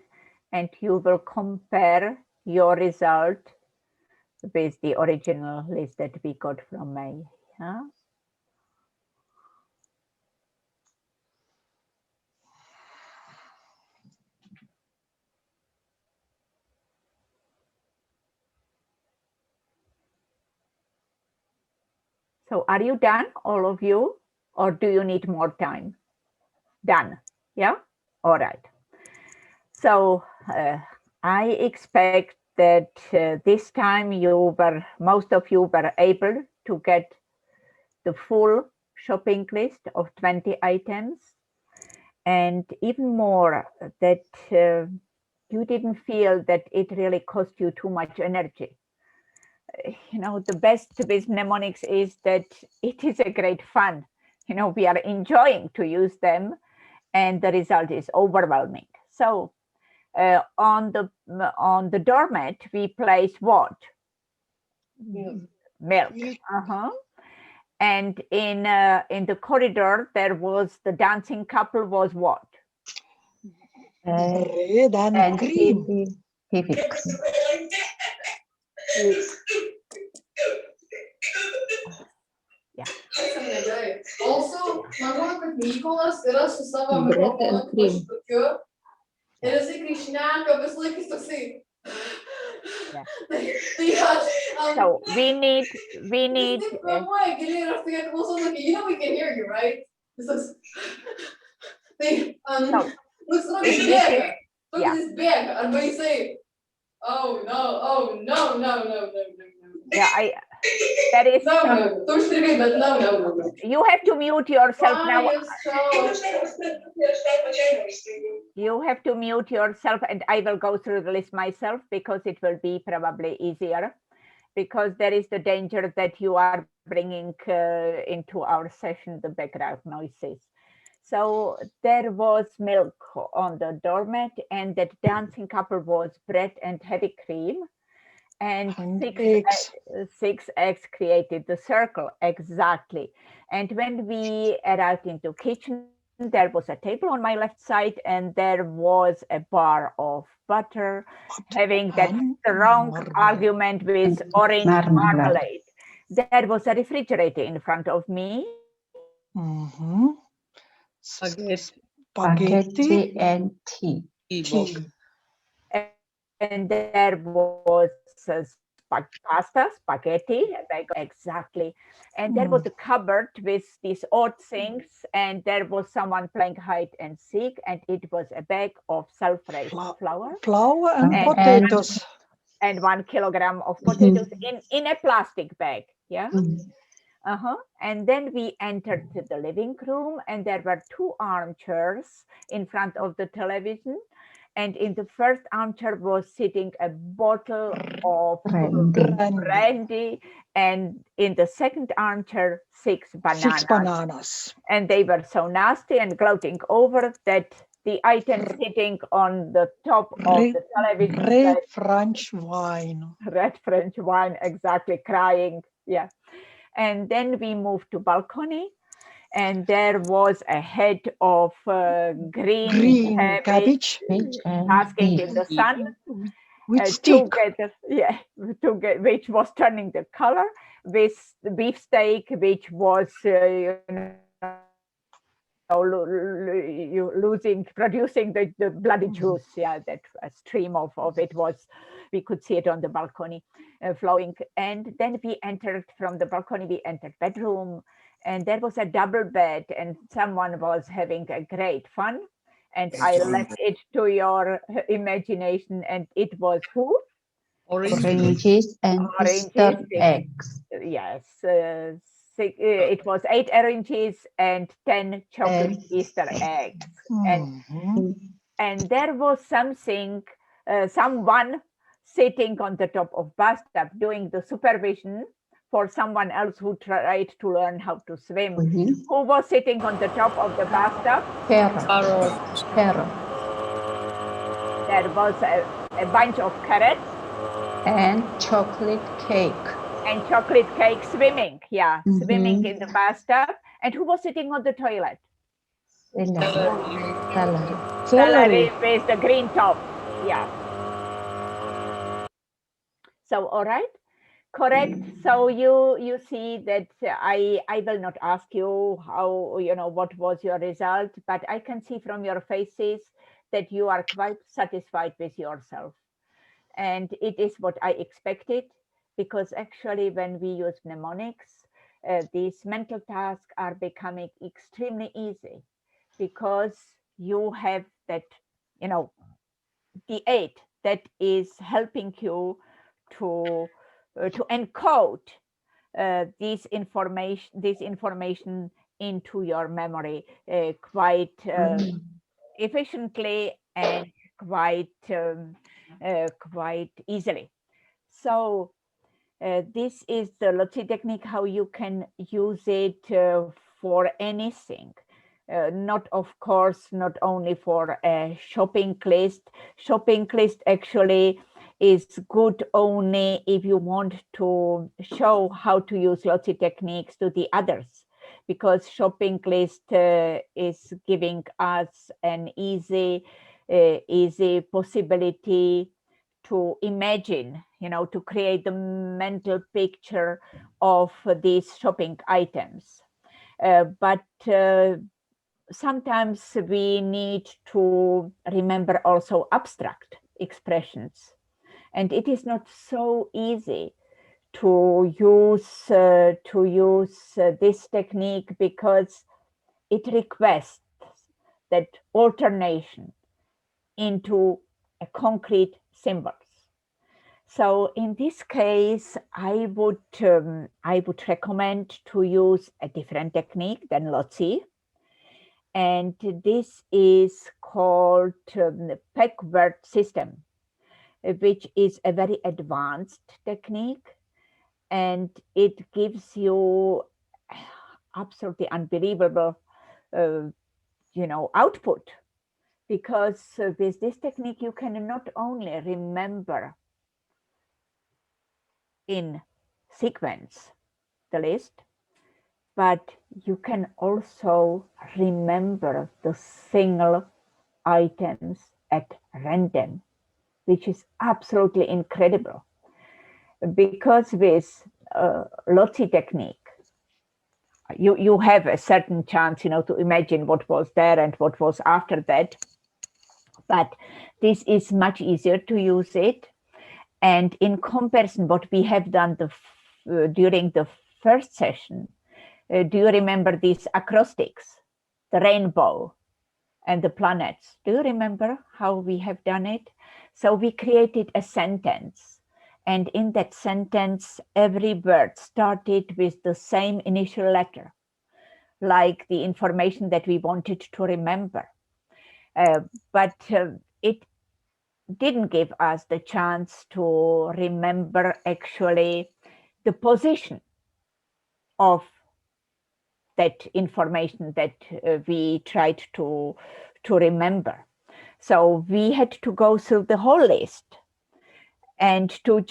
and you will compare your result with the original list that we got from May. Yeah? So are you done, all of you, or do you need more time? Done, yeah? All right. So I expect that this time most of you were able to get the full shopping list of 20 items, and even more that you didn't feel that it really cost you too much energy. You know, the best with mnemonics is that it is a great fun. You know, we are enjoying to use them, and the result is overwhelming. So on the doormat, we place what? Milk. And in the corridor, there was the dancing couple was what? Bread and cream. Yeah. Also, man moet Mykolas yra su savo Bread and cream. Ir jisai kai šneka, vis laikas toksai. Yeah. Tai So we need. Kvėpuoja giliai ir aš tokia klausau, tokia, you know we can hear you, right? Jis toks. Tai, jis bėga. Jis bėga, arba jisai, oh no. Yeah, that is. No. You have to mute yourself now. You have to mute yourself, and I will go through the list myself because it will be probably easier. Because there is the danger that you are bringing into our session the background noises. So there was milk on the doormat, and that dancing couple was bread and heavy cream. And six eggs created the circle, exactly. And when we arrived into kitchen, there was a table on my left side, and there was a bar of butter, having that strong argument with orange marmalade. There was a refrigerator in front of me. Spaghetti and tea. And there was pasta, spaghetti, exactly. And there was a cupboard with these odd things, and there was someone playing hide and seek, and it was a bag of self-raised flour. Flour and potatoes. And 1 kilogram of potatoes in a plastic bag, yeah? And then we entered the living room, and there were 2 armchairs in front of the television. And in the first armchair was sitting a bottle of brandy, and in the second armchair, 6 bananas. 6 bananas. And they were so nasty and gloating over that the item sitting on the top of the television Red set, French wine. red French wine, exactly, crying. Yeah. And then we moved to balcony, and there was a head of green cabbage basking in the sun, with stick. Which was turning the color, with the beefsteak, which was producing the bloody juice. Yeah, that a stream of it was, we could see it on the balcony flowing. And then we entered from the balcony, we entered bedroom, and there was a double bed, and someone was having a great fun. And I left it to your imagination, and it was who? Oranges and Easter eggs. Yes, it was 8 oranges and 10 chocolate Easter eggs. And there was someone sitting on the top of bathtub doing the supervision for someone else who tried to learn how to swim. Who was sitting on the top of the bathtub? Carrot. There was a bunch of carrots. And chocolate cake. And chocolate cake swimming, swimming in the bathtub. And who was sitting on the toilet? Celery with the green top, So, all right, correct. So you see that I will not ask you how, what was your result, but I can see from your faces that you are quite satisfied with yourself. And it is what I expected, because actually when we use mnemonics, these mental tasks are becoming extremely easy, because you have that, the aid that is helping you to encode this information into your memory quite efficiently and quite easily. So this is the Lotzi technique, how you can use it for anything. Not only for a shopping list. Shopping list actually is good only if you want to show how to use Lotzi techniques to the others, because shopping list is giving us an easy possibility to imagine, to create the mental picture of these shopping items. But sometimes we need to remember also abstract expressions. And it is not so easy to use this technique, because it requests that alternation into a concrete symbols. So in this case, I would recommend to use a different technique than Lotzi. And this is called backward system, which is a very advanced technique, and it gives you absolutely unbelievable output, because with this technique you can not only remember in sequence the list, but you can also remember the single items at random, which is absolutely incredible. Because with Lotzi technique, you have a certain chance, to imagine what was there and what was after that. But this is much easier to use it. And in comparison, what we have done during the first session, do you remember these acrostics, the rainbow and the planets? Do you remember how we have done it? So we created a sentence, and in that sentence, every word started with the same initial letter, like the information that we wanted to remember. But it didn't give us the chance to remember actually the position of that information that we tried to remember. So we had to go through the whole list and to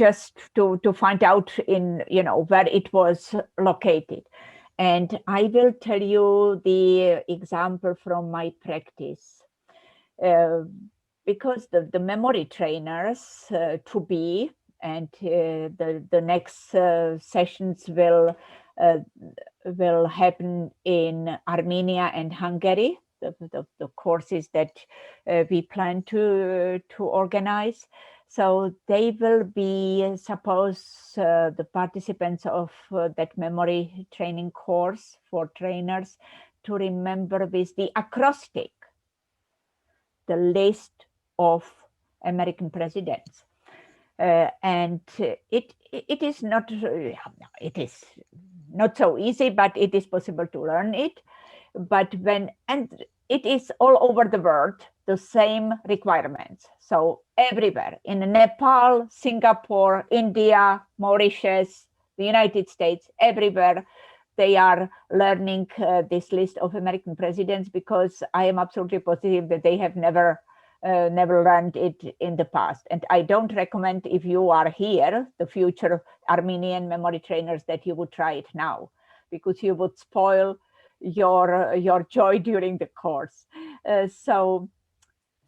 find out in, where it was located. And I will tell you the example from my practice. Because the memory trainers to be, and the next sessions will happen in Armenia and Hungary, the courses that we plan to organize. So they will be, suppose the participants of that memory training course for trainers to remember with the acrostic the list of American presidents. And it is not so easy, but it is possible to learn it. But and it is all over the world, the same requirements. So everywhere in Nepal, Singapore, India, Mauritius, the United States, everywhere they are learning this list of American presidents, because I am absolutely positive that they have never learned it in the past. And I don't recommend, if you are here, the future Armenian memory trainers, that you would try it now, because you would spoil your joy during the course. So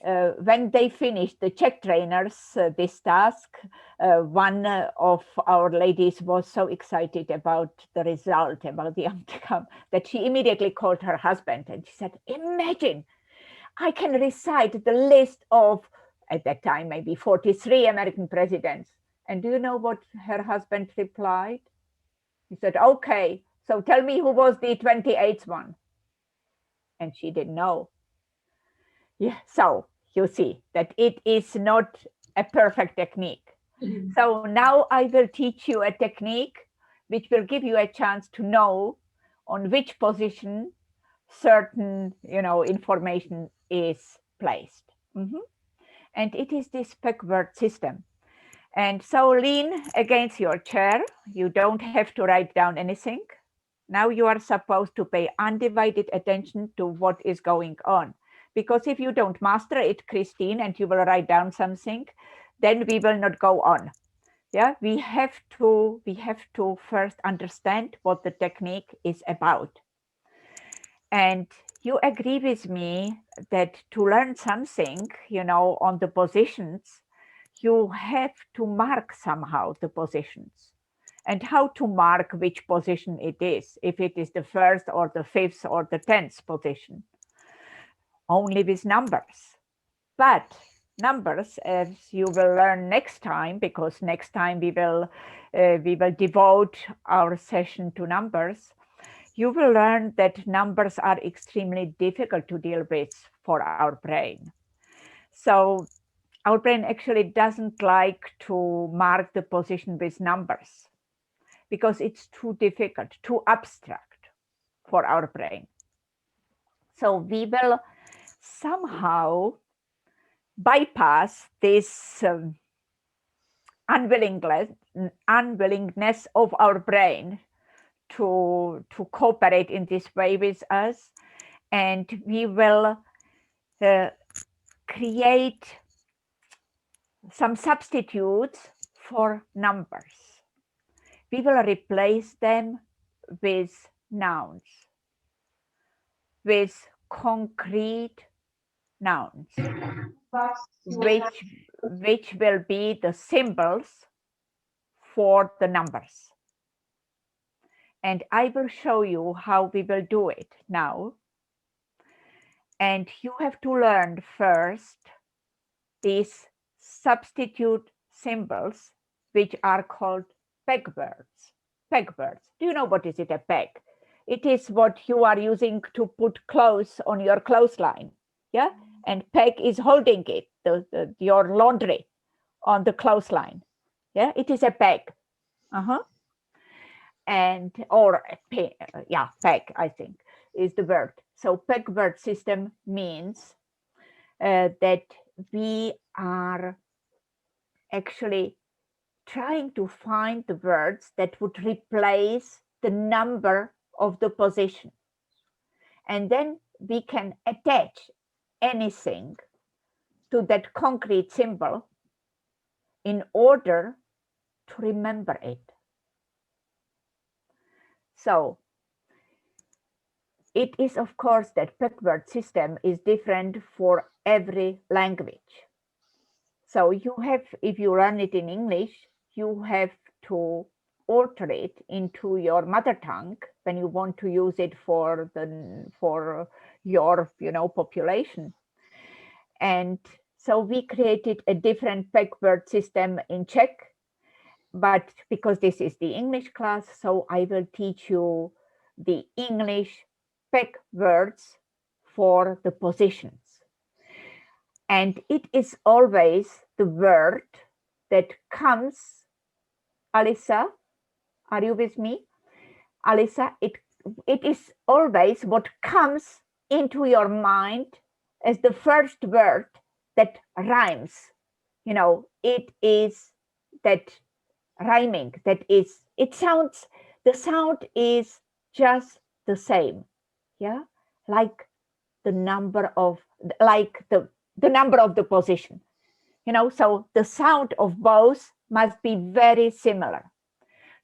when they finished, the Czech trainers, this task, one of our ladies was so excited about the result, about the outcome, that she immediately called her husband and she said, imagine, I can recite the list of, at that time, maybe 43 American presidents. And do you know what her husband replied? He said, okay, so tell me who was the 28th one. And she didn't know. Yeah, so you see that it is not a perfect technique. So now I will teach you a technique which will give you a chance to know on which position certain, information is placed. And it is this peg-word system. And so lean against your chair. You don't have to write down anything. Now you are supposed to pay undivided attention to what is going on. Because if you don't master it, Christine, and you will write down something, then we will not go on. Yeah, we have to first understand what the technique is about. And you agree with me that to learn something, on the positions, you have to mark somehow the positions. And how to mark which position it is, if it is the first or the fifth or the 10th position. Only with numbers. But numbers, as you will learn next time, because next time we will devote our session to numbers, you will learn that numbers are extremely difficult to deal with for our brain. So our brain actually doesn't like to mark the position with numbers because it's too difficult, too abstract for our brain. So we will somehow bypass this unwillingness of our brain to cooperate in this way with us, and we will create some substitutes for numbers. We will replace them with nouns, with concrete nouns, which will be the symbols for the numbers. And I will show you how we will do it now. And you have to learn first these substitute symbols, which are called peg words. Peg words. Do you know what is it, a peg? It is what you are using to put clothes on your clothesline. Yeah, and peg is holding it, your laundry on the clothesline. Yeah, it is a peg. And or peg, I think is the word. So peg word system means that we are actually trying to find the words that would replace the number of the position. And then we can attach anything to that concrete symbol in order to remember it. So it is, of course, that backward system is different for every language. So you have, if you run it in English, you have to alter it into your mother tongue when you want to use it for your population. And so we created a different backward system in Czech, but because this is the English class, so I will teach you the English backwards for the positions. And it is always the word that comes. Alisa, are you with me? Alisa, it is always what comes into your mind as the first word that rhymes. You know, it is that rhyming, that is, it sounds, the sound is just the same. Yeah, like the number of, like the number of the position, you know, so the sound of both must be very similar.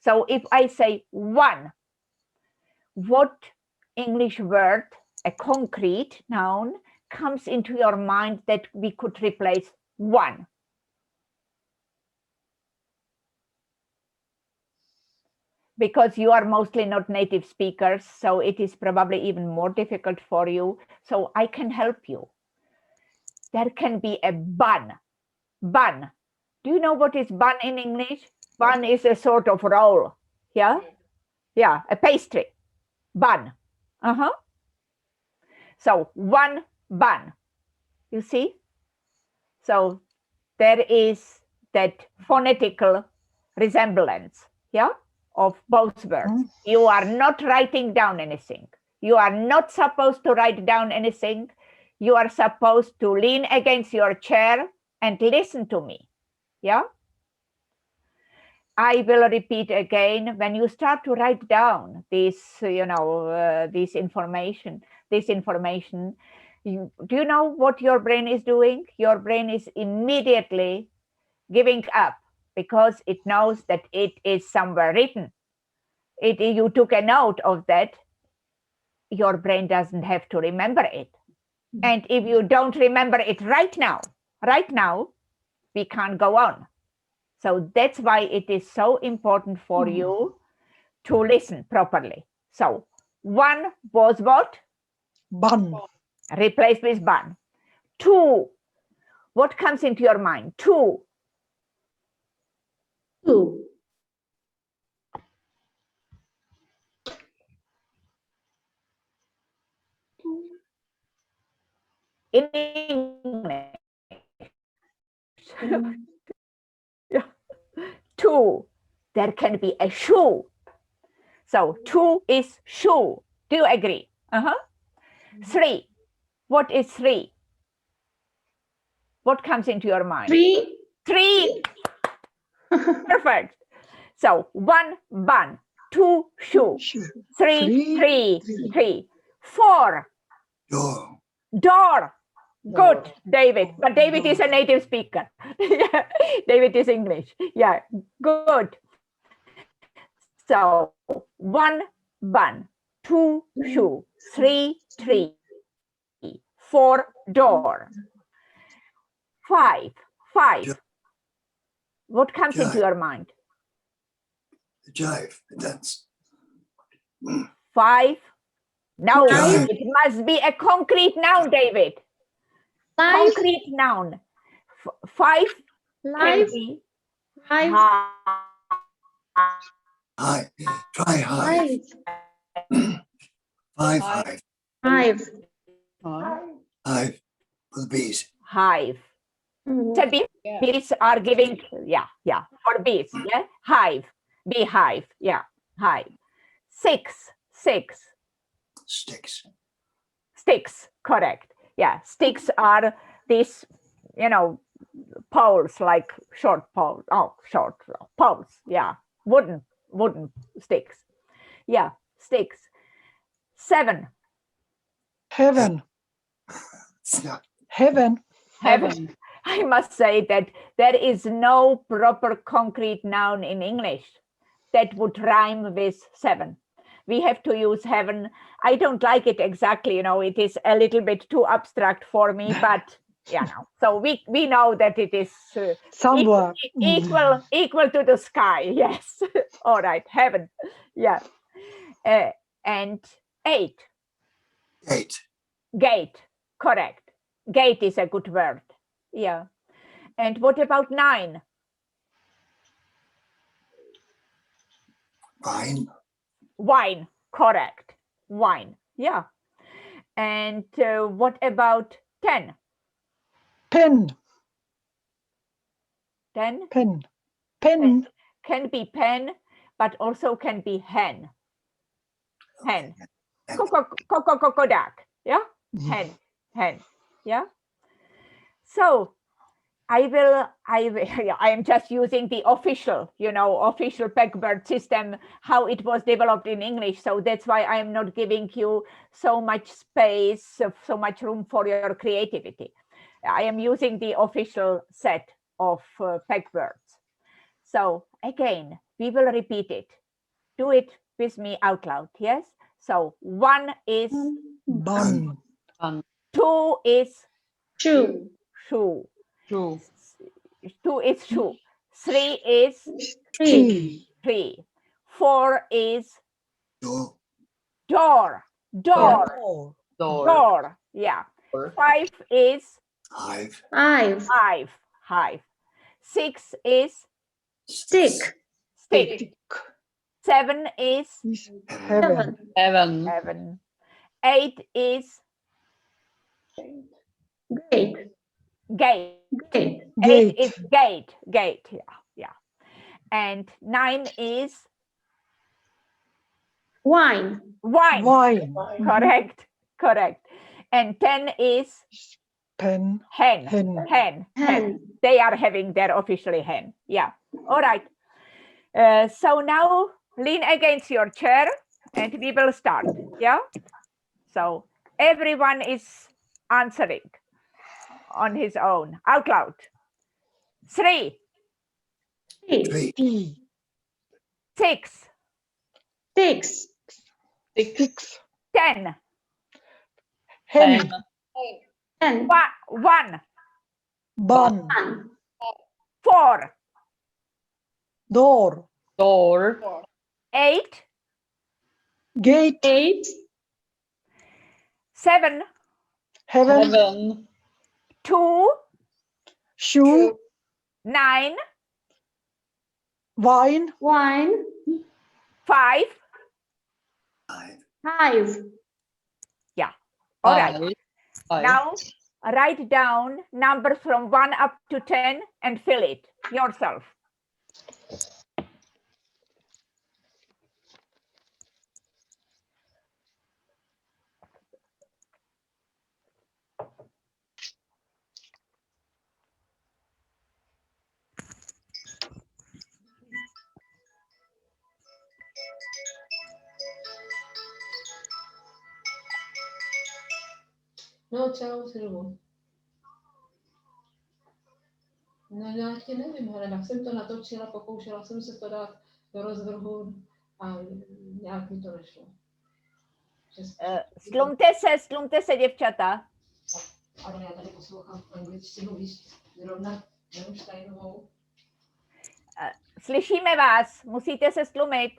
So if I say one, what English word, a concrete noun, comes into your mind that we could replace one? Because you are mostly not native speakers, so it is probably even more difficult for you. So I can help you. There can be a bun. Bun. Do you know what is bun in English? Bun is a sort of roll. Yeah? Yeah, a pastry. Bun. So one bun. You see? So there is that phonetical resemblance, yeah, of both words. You are not writing down anything. You are not supposed to write down anything. You are supposed to lean against your chair and listen to me, yeah? I will repeat again, when you start to write down this, this information, do you know what your brain is doing? Your brain is immediately giving up because it knows that it is somewhere written. You took a note of that, your brain doesn't have to remember it. And if you don't remember it right now, we can't go on. So that's why it is so important for you to listen properly. So one was what? Bun. Replaced with bun. Two, what comes into your mind? Two. Two. In English. Yeah. Two, there can be a shoe. So two is shoe. Do you agree? Three, what is three? What comes into your mind? Three. Three. Perfect. So one bun, two shoe, three. Four. Door. Door. Good, David. But David is a native speaker. Yeah. David is English. Yeah, good. So one bun, two shoe, three tree, four door. Five. What comes into your mind? The jive. The dance. Five. No, Jive. it must be a concrete noun, David. Live. Concrete noun. Five can Live. be Live. High. Try high. Five. Hive. Hive. For the bees. hive. So bees are giving, for bees, yeah, hive, beehive, yeah, hive. Six. Sticks. Correct. Yeah, sticks are this, poles, like short poles. Oh, short poles. Yeah, wooden sticks. Yeah, sticks. 7. Heaven. Yeah. Heaven. Heaven. I must say that there is no proper concrete noun in English that would rhyme with 7. We have to use heaven. I don't like it exactly, you know, it is a little bit too abstract for me, but you know, so we know that it is Somewhere. equal to the sky. Yes. All right, heaven. Yeah. And 8. Gate. Gate. Correct. Gate is a good word. Yeah. And what about 9? Vine. Wine. Correct. Wine. Yeah. And what about 10? Pen. 10? Pen. Pen. Can be pen, but also can be hen. Hen. Kokodak. Yeah. Hen. Yeah. So I am just using the official, you know, official Pegbird system, how it was developed in English. So that's why I am not giving you so much space, so much room for your creativity. I am using the official set of Pegbirds. So again, we will repeat it. Do it with me out loud, yes? So 1 is Bun. 2 is Shoe. shoe. True. 2 is shoe. 3 is Tree. tree. 4 is Door. door. Yeah. 5 is Hive. hive. 6 is Stick. stick. 7 is Heaven. heaven. 8 is Gate. gate. Gate. 8 is gate. Yeah. And 9 is Wine. wine. Correct. And 10 is Pen. hen. Hen. They are having their officially hen. Yeah. All right. So now lean against your chair and we will start. Yeah. So everyone is answering on his own out loud. 3, Tree. 6, Six. 10. Hen. 1, Bun. 4, Door. 8, Gate. 7, Heaven. 2, Shoe. 9, Wine. 5. Hive. Yeah. All right. Now write down numbers from 1 up to 10 and fill it yourself. No, čau, Silvo. No já ti nevím, hele, tak jsem to natočila, pokoušela jsem se to dát do rozvrhu a nějak mi to nešlo. Stlumte se, děvčata. Ale já tady poslouchám angličtinu, víš, zrovna Danu Steinovou. Slyšíme vás, musíte se stlumit.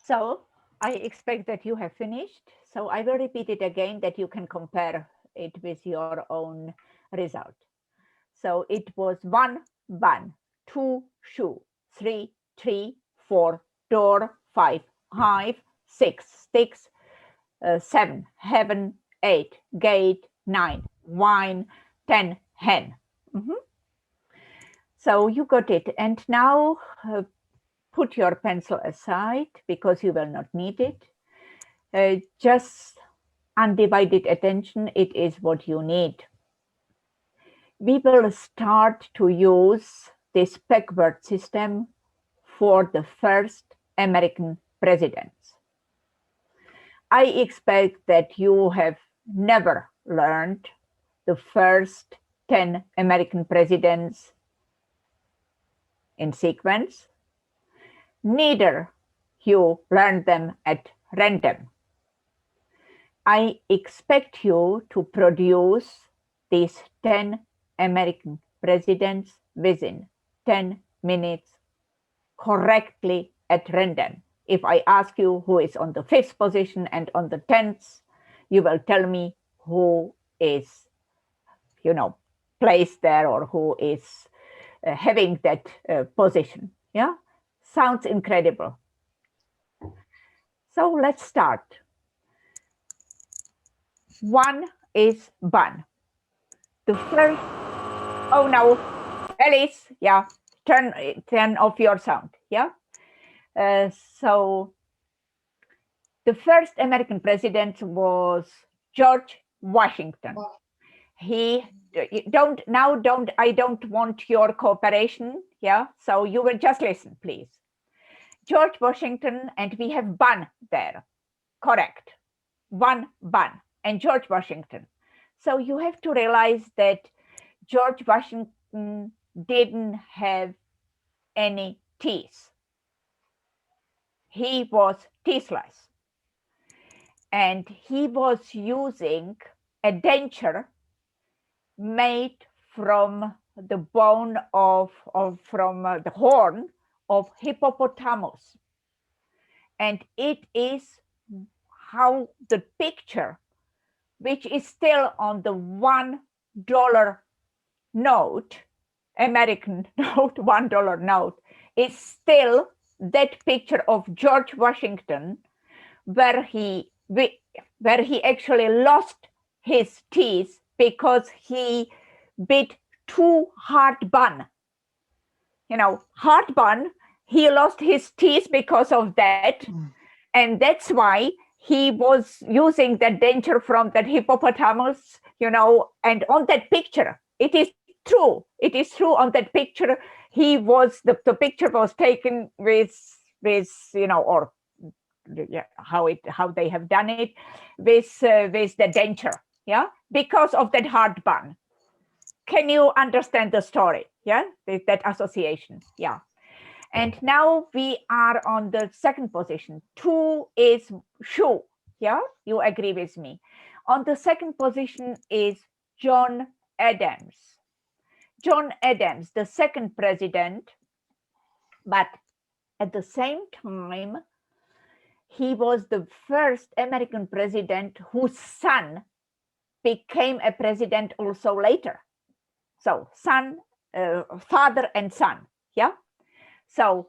So I expect that you have finished. So I will repeat it again that you can compare it with your own result. So it was 1 bun, 2 shoe, 3 tree, 4 door, 5 hive, 6 sticks, 7 heaven, 8 gate, 9 wine, 10 hen. So you got it. And now put your pencil aside because you will not need it. Just undivided attention, it is what you need. We will start to use this backward system for the first American presidents. I expect that you have never learned the first 10 American presidents in sequence. Neither you learned them at random. I expect you to produce these 10 American presidents within 10 minutes correctly at random. If I ask you who is on the 5th position and on the 10th, you will tell me who is, placed there or who is having that position. Yeah, sounds incredible. So let's start. 1 is bun. The first, oh no, Alice, yeah, turn off your sound, yeah? So the first American president was George Washington. I don't want your cooperation, yeah? So you will just listen, please. George Washington, and we have bun there, correct. 1 bun, and George Washington. So you have to realize that George Washington didn't have any teeth. He was teethless. And he was using a denture made from the bone from the horn of hippopotamus. And it is how the picture, which is still on the $1 note, American note, $1 note, is still that picture of George Washington where he actually lost his teeth because he bit too hard bun. Hard bun, he lost his teeth because of that. And that's why he was using that denture from that hippopotamus, and on that picture, it is true. It is true on that picture. He was, the picture was taken with or how they have done it with the denture, yeah, because of that hard bun. Can you understand the story? Yeah, that association, yeah. And now we are on the 2nd position. 2 is shoe, yeah, you agree with me. On the 2nd position is John Adams. John Adams, the 2nd president, but at the same time, he was the first American president whose son became a president also later. So son, father and son, yeah? So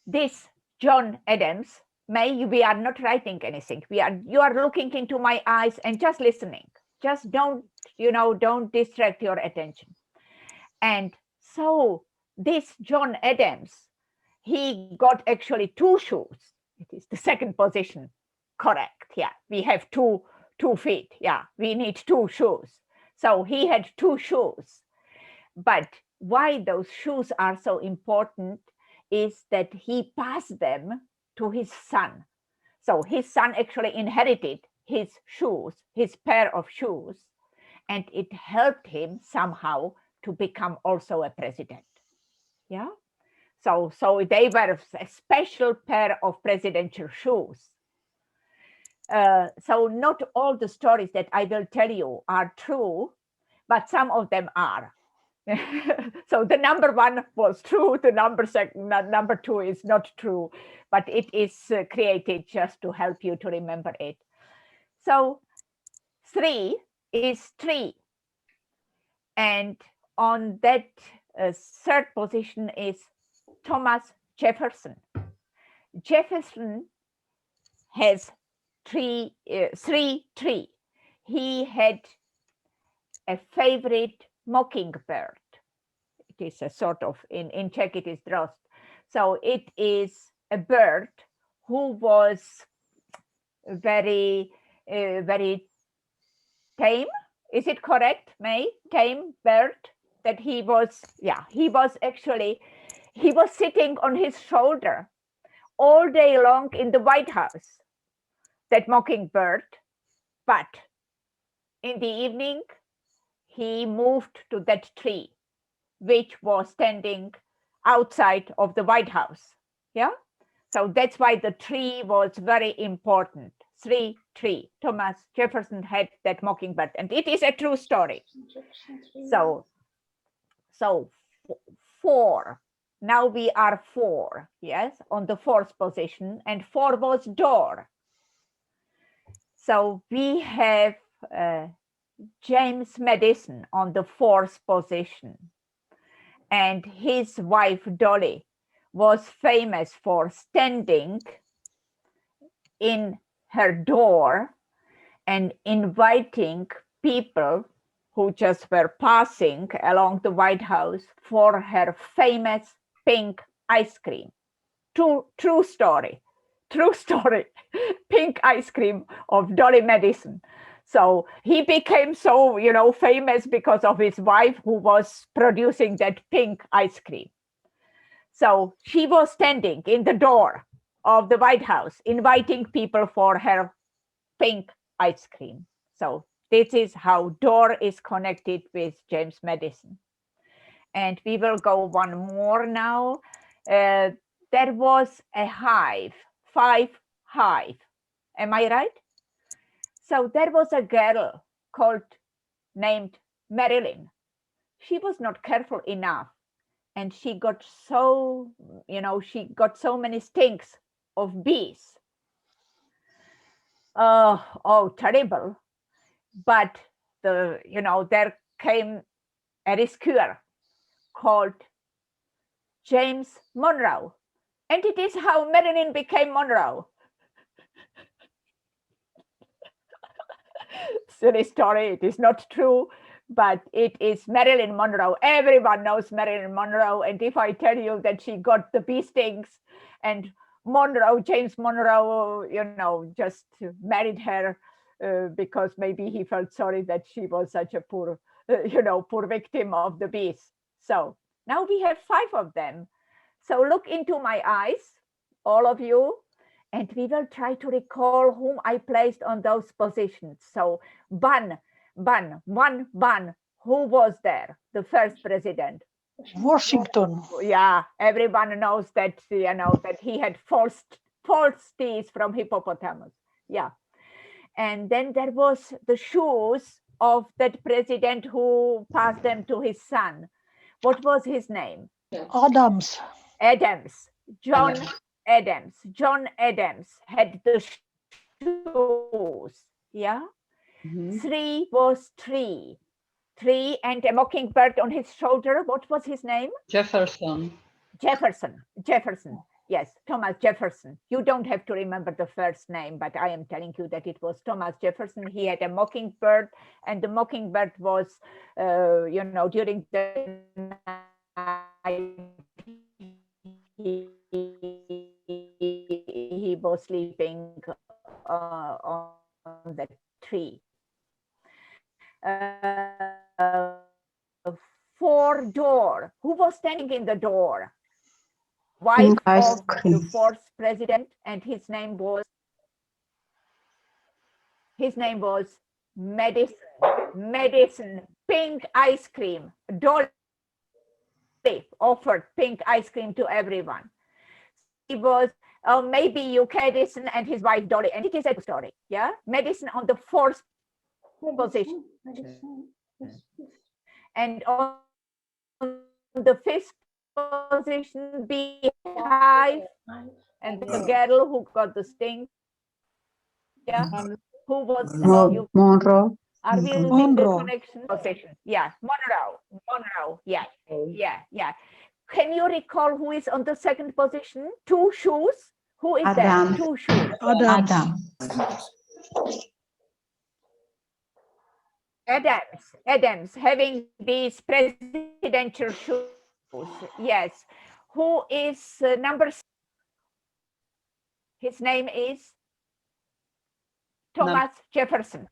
this John Adams, we are not writing anything. You are looking into my eyes and just listening. Just don't distract your attention. And so this John Adams, he got actually 2 shoes. It is the 2nd position, correct? Yeah, we have two feet. Yeah, we need 2 shoes. So he had 2 shoes. But why those shoes are so important is that he passed them to his son. So his son actually inherited his shoes, his pair of shoes, and it helped him somehow to become also a president. Yeah. So they were a special pair of presidential shoes. So not all the stories that I will tell you are true, but some of them are. So the number 1 was true, the number 2 is not true, but it is created just to help you to remember it. So 3 is tree, and on that third position is Thomas Jefferson. Jefferson has 3 trees. He had a favorite mockingbird. It is a sort of, in Czech it is drost. So it is a bird who was very, very tame. Is it correct, May? Tame bird? That he was, yeah, he was sitting on his shoulder all day long in the White House, that mockingbird. But in the evening, he moved to that tree, which was standing outside of the White House. Yeah. So that's why the tree was very important. Tree. Thomas Jefferson had that mockingbird, and it is a true story. So 4. Now we are 4, yes, on the 4th position, and 4 was door. So we have James Madison on the 4th position, and his wife Dolly was famous for standing in her door and inviting people who just were passing along the White House for her famous pink ice cream. True story, pink ice cream of Dolly Madison. So he became so, famous because of his wife who was producing that pink ice cream. So she was standing in the door of the White House, inviting people for her pink ice cream. So this is how door is connected with James Madison. And we will go one more now. There was a hive, 5 hive. Am I right? So there was a girl named Marilyn. She was not careful enough, and she got so many stings of bees. Oh, terrible. But there came a rescuer called James Monroe. And it is how Marilyn became Monroe. Silly story, it is not true, but it is Marilyn Monroe. Everyone knows Marilyn Monroe. And if I tell you that she got the bee stings, and James Monroe, just married her because maybe he felt sorry that she was such a poor victim of the bees. So now we have 5 of them. So look into my eyes, all of you, and we will try to recall whom I placed on those positions. So Bun, who was there? The first president. Washington. Yeah, everyone knows that, that he had false teeth from hippopotamus. Yeah. And then there was the shoes of that president who passed them to his son. What was his name? Adams. John Adams had the shoes. Yeah. 3 was tree, and a mockingbird on his shoulder. What was his name? Jefferson. Yes, Thomas Jefferson. You don't have to remember the first name, but I am telling you that it was Thomas Jefferson. He had a mockingbird, and the mockingbird was, during the night, he was sleeping on the tree. 4 door. Who was standing in the door? Wife of the 4th president, and his name was Madison. Pink ice cream. Dolly offered pink ice cream to everyone. He was maybe UK Madison and his wife Dolly, and it is a story. Yeah, Madison on the 4th position, and on the fifth position, beehive, and the girl who got the sting. Yeah, who was you? Monroe. Are we losing the Monroe. connection? Position. Yeah, Monroe. Yeah. Can you recall who is on the second position? Two shoes. Who is there? Adam. Two shoes. Adams. Adams, having these presidential shoes. Yes. Who is number? His name is Thomas Jefferson.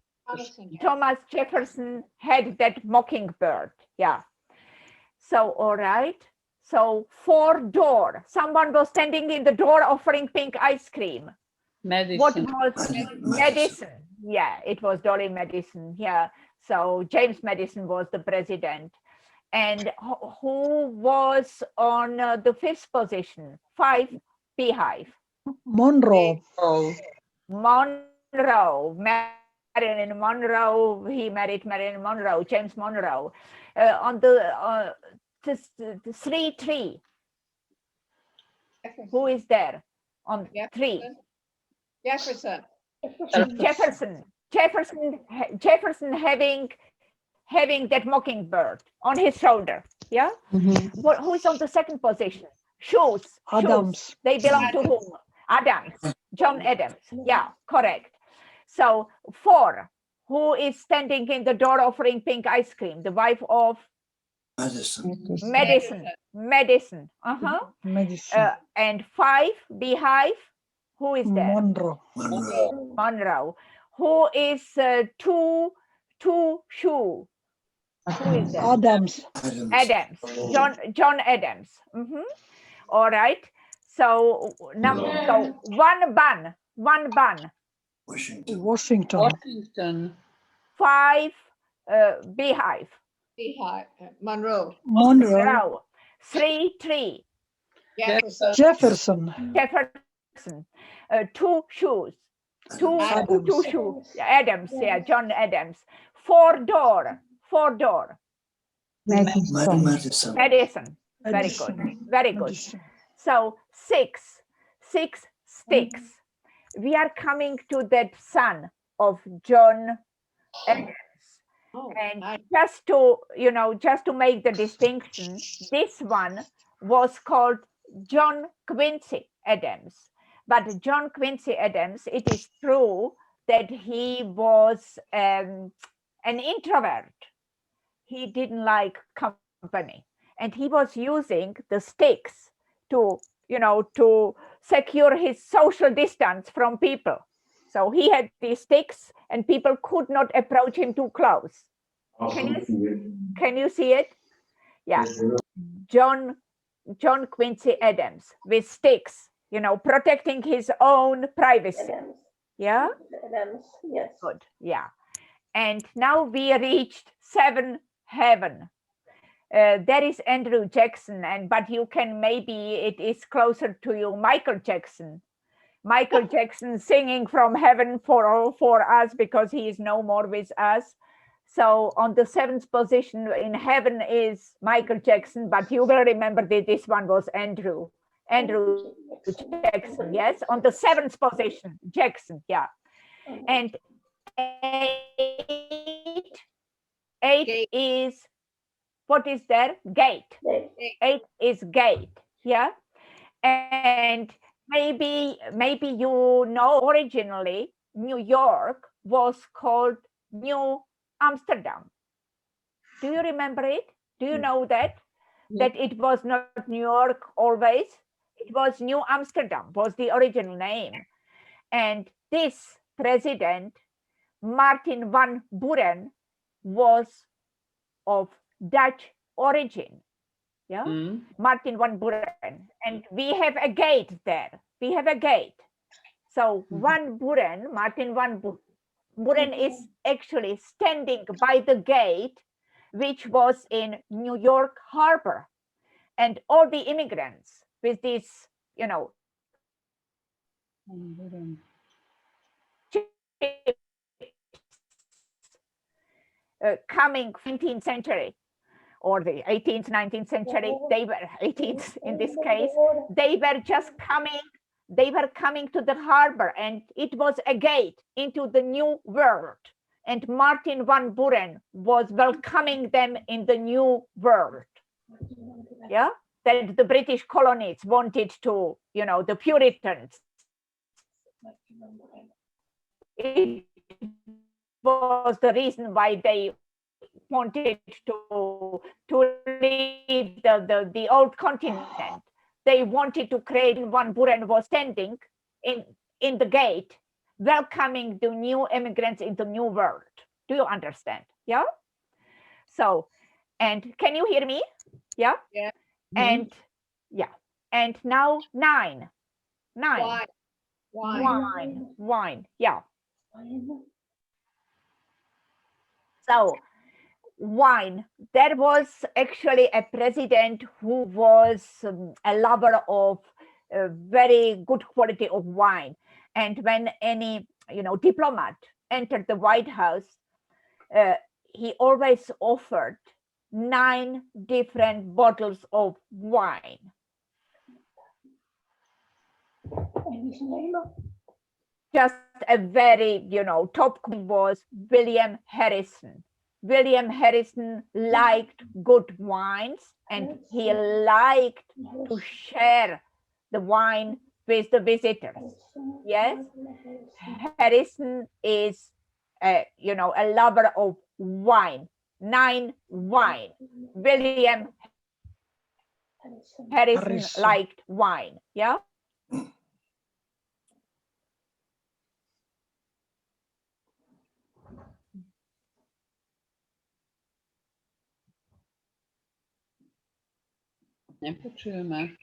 Thomas Jefferson had that mockingbird. Yeah. So, all right. So, 4-door. Someone was standing in the door offering pink ice cream. What Madison. was Madison? Yeah, it was Dolly Madison. Yeah. So, James Madison was the president. And who was on the fifth position? 5, beehive. Monroe. Oh, Monroe, Marilyn Monroe, he married Marilyn Monroe, James Monroe. On the 3-3, who is there on 3? Jefferson. Jefferson having that mockingbird on his shoulder. Yeah. Who is on the second position? Shoes. Adams. They belong to whom? Adams. John Adams. Yeah, correct. So 4, who is standing in the door offering pink ice cream? The wife of Madison. Madison. And 5, beehive. Who is there? Monroe. Monroe. Who is 2 shoe? Who is there? Adams. Adams. John Adams. All right. So so one bun. Washington. 5, beehive. Monroe. 3. Jefferson. Jefferson. 2 shoes. Two Adams. shoes. Adams. Yeah, John Adams. 4-door. Madison. Madison. Very good. Very good. Madison. So 6 sticks. We are coming to that son of John Adams. And just to make the distinction, this one was called John Quincy Adams. But John Quincy Adams, it is true that he was an introvert. He didn't like company, and he was using the sticks to secure his social distance from people. So he had these sticks, and people could not approach him too close. Can you see it? Yeah. John Quincy Adams with sticks, protecting his own privacy. Yeah. Adams, yes. Good. Yeah. And now we reached 7 heaven. There is Andrew Jackson, but you can maybe it is closer to you, Michael Jackson. Michael Jackson singing from heaven for us because he is no more with us. So on the 7th position in heaven is Michael Jackson, but you will remember that this one was Andrew Jackson. Yes, on the 7th position, Jackson. Yeah, and 8 is, what is there? Gate. 8 is gate. Yeah, and maybe originally New York was called New Amsterdam. Do you remember it? Do you know that it was not New York always? It was New Amsterdam was the original name. And this president, Martin van Buren, was of Dutch origin. Yeah, Martin van Buren. And we have a gate there. We have a gate. So Van Buren, Martin van Buren is actually standing by the gate, which was in New York Harbor. And all the immigrants with this, coming 19th century, or the 18th, 19th century, they were 18th in this case, they were just coming, they were coming to the harbor, and it was a gate into the new world. And Martin van Buren was welcoming them in the new world. Yeah, that the British colonies wanted to, you know, the Puritans. It was the reason why they wanted to leave the old continent. They wanted to create. Van Buren was standing in the gate, welcoming the new immigrants in the new world. Do you understand? Yeah. So, and can you hear me? Yeah. Yeah. And yeah. And now nine. Wine. Wine. Yeah. So wine, there was actually a president who was a lover of very good quality of wine. And when any, you know, diplomat entered the White House, he always offered 9 different bottles of wine. Just a very, you know, top was William Harrison. William Harrison liked good wines, and he liked to share the wine with the visitors. Yes, Harrison is, you know, a lover of wine. 9 wine. William Harrison liked wine. Yeah. Nepočujeme.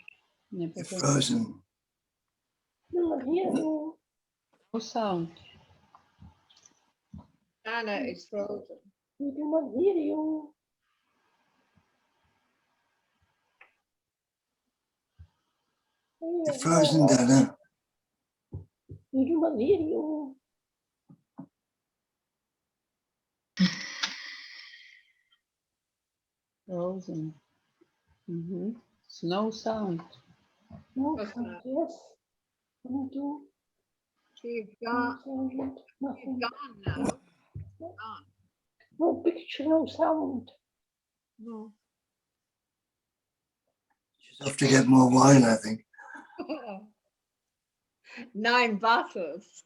You're frozen. No sound. Dana is frozen. We do not hear you. You're frozen, Dana. We do not hear you. Frozen. No sound. No What's sound, that? yes. We do. She's No gone. sound, She's nothing. gone now. Gone. No picture, no sound. No. She's off to get more wine, I think. 9 bottles.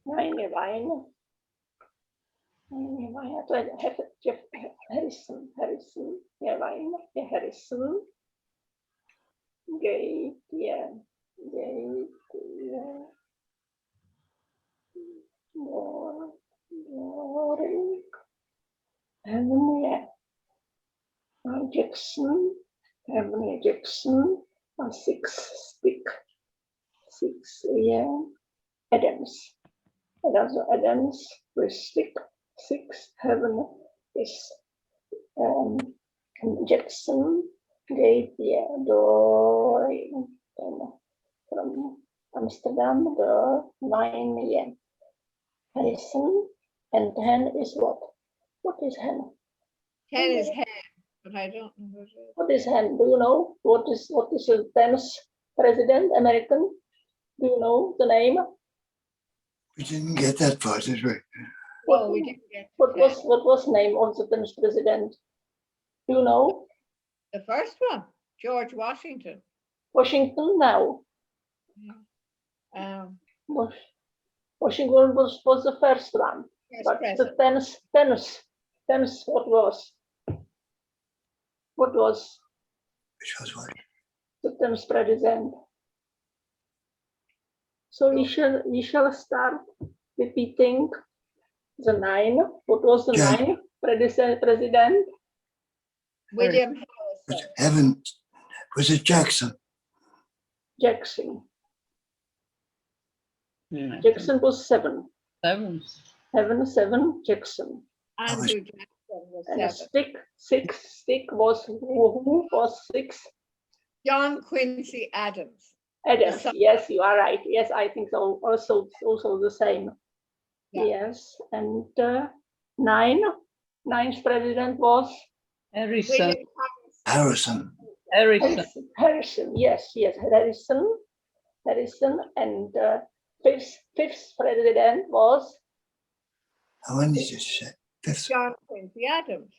Nein, Weine. Jeff Harrison, yeah, Weine, yeah, Harrison. Gate, yeah. Glory. Heavenly Jackson, Heavenly Jackson, 6 stick, 6, yeah. Adams with stick, 6, Heaven is Jackson, gate, yeah, door, from Amsterdam, the 9, yeah. Harrison, and 10 is what? What is hen? 10 is hen, but I don't know what it is. What is hen? Do you know? What is the 10th president, American? Do you know the name? We didn't get that far, did we? Oh, we didn't get to What 10. was name of the 10th president? Do you know? The first one, George Washington. Washington now. Washington was the first one. First But president. the 10th, what was? What was Which was what? the 10th president? So we shall start repeating the 9. What was the Yeah. 9 president? William Was Harrison. Heaven, was it Jackson? Jackson. Yeah. Jackson was 7. 7. Heaven 7. Jackson. Andrew Jackson was And a 7. stick. 6 stick was who was 6? John Quincy Adams. Adams. Yes. Yes, you are right. Yes, I think so. Also the same. Yeah. Yes, and 9. ninth president was Harrison. William Harrison. Harrison. Harrison. Yes, Harrison, and fifth president was How many did you say? Fifth. John Quincy Adams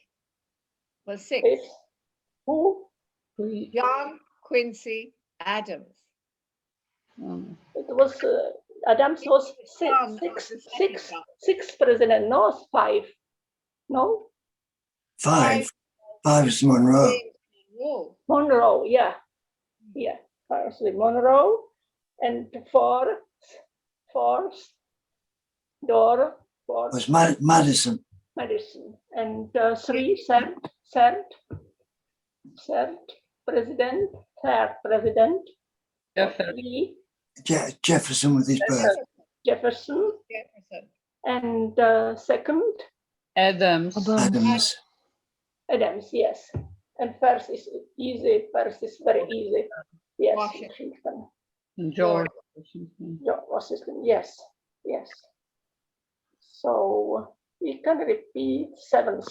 was sixth. fifth. Who? John Quincy Adams. It was Adams was John was the second John. sixth president. No, five. No, Five. Five is Monroe. James Monroe. Monroe. Yeah. Firstly Monroe, and fourth Was Madison. Madison, and third president. Jefferson. Lee, Jefferson with his birth. Jefferson, Jefferson. and second Adams. Adams. Adams. Yes, and first is easy. First is very easy. Yes, Washington. George Washington. George Washington. Yes. So we can repeat seventh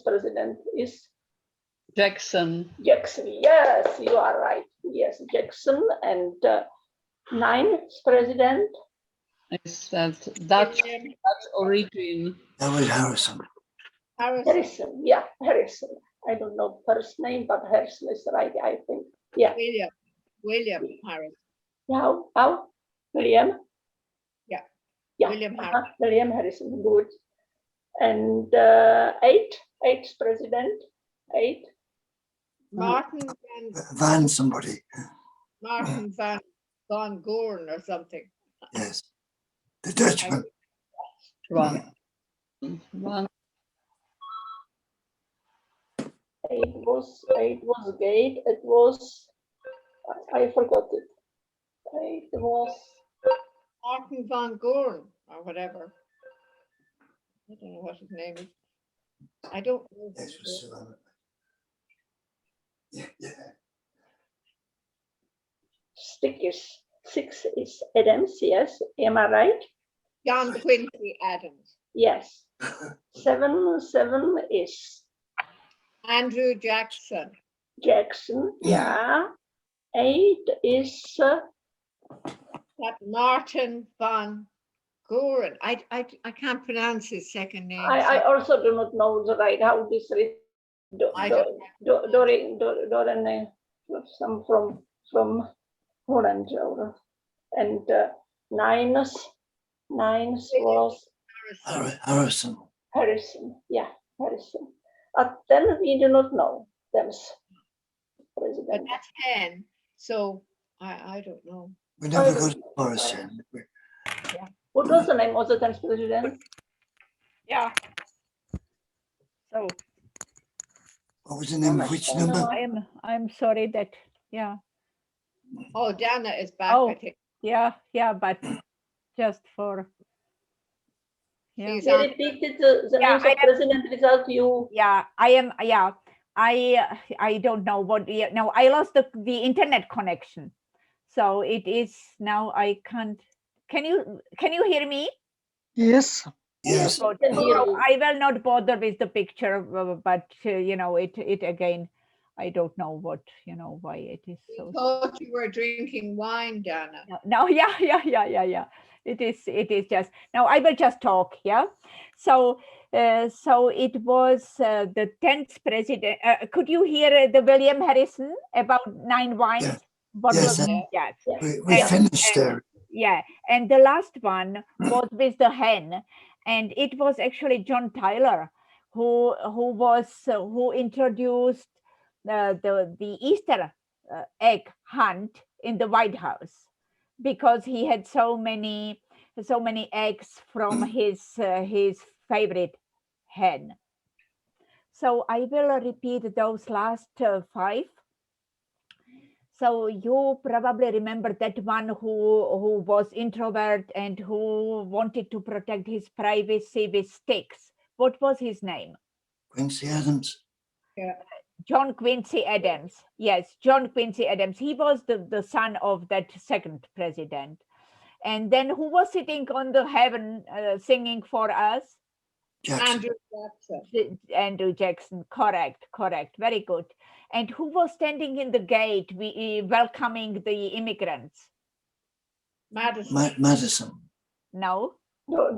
president is Jackson. Jackson. Yes, you are right. Yes, Jackson, and ninth president. Is that Dutch William origin? That was Harrison. Harrison. Harrison. I don't know first name, but Harrison is right, I think. Yeah. William Harrison. How? William? Yeah. Yeah. William Harrison. William Harrison. Good. And eighth president. Martin Van somebody. Van Goren or something. Yes. The Dutchman. One. Eight was Gate. It was, I forgot it. It was Martin Van Goren or whatever. I don't know what his name is. I don't know. Yes, was yeah. six is Adams. Yes, am I right? John Quincy Adams. Yes. Seven is Andrew Jackson. Jackson. Yeah. Eight is That Martin Van Goren. I can't pronounce his second name. I also do not know the right how this is. I don't- Doreen, some from Holland, and ninth was Harrison. Harrison. Yeah, Harrison. But then we do not know them. But President. that's 10. So I don't know. We never got Harrison. did we? What was the name of the 10th president? Yeah. So What was the name of which number? I'm sorry that, yeah, Oh, Dana is back, Oh. I think. yeah, but just for, yeah. She's They on. repeated the Yeah, names of president without you. Yeah, I don't know what, no, I lost the internet connection. So it is now I can't, can you hear me? Yes. Yes. Can hear So you. I will not bother with the picture, but it again, I don't know what, why it is We so. thought you were drinking wine, Dana. No, yeah. It is just, now I will just talk, yeah. So it was the 10th president. Could you hear the William Harrison about 9 wines? Yeah. What Yes, was and- yes. We Yeah. finished there. Yeah, and the last one was with the hen, and it was actually John Tyler who introduced the Easter egg hunt in the White House, because he had so many eggs from his favorite hen. So I will repeat those last 5. So you probably remember that one who was introvert and who wanted to protect his privacy with sticks. What was his name? Quincy Adams. John Quincy Adams. Yes, John Quincy Adams. He was the son of that second president. And then who was sitting on the heaven singing for us? Jackson. Andrew Jackson. Andrew Jackson, correct, very good. And who was standing in the gate welcoming the immigrants? Madison. Madison. No, Van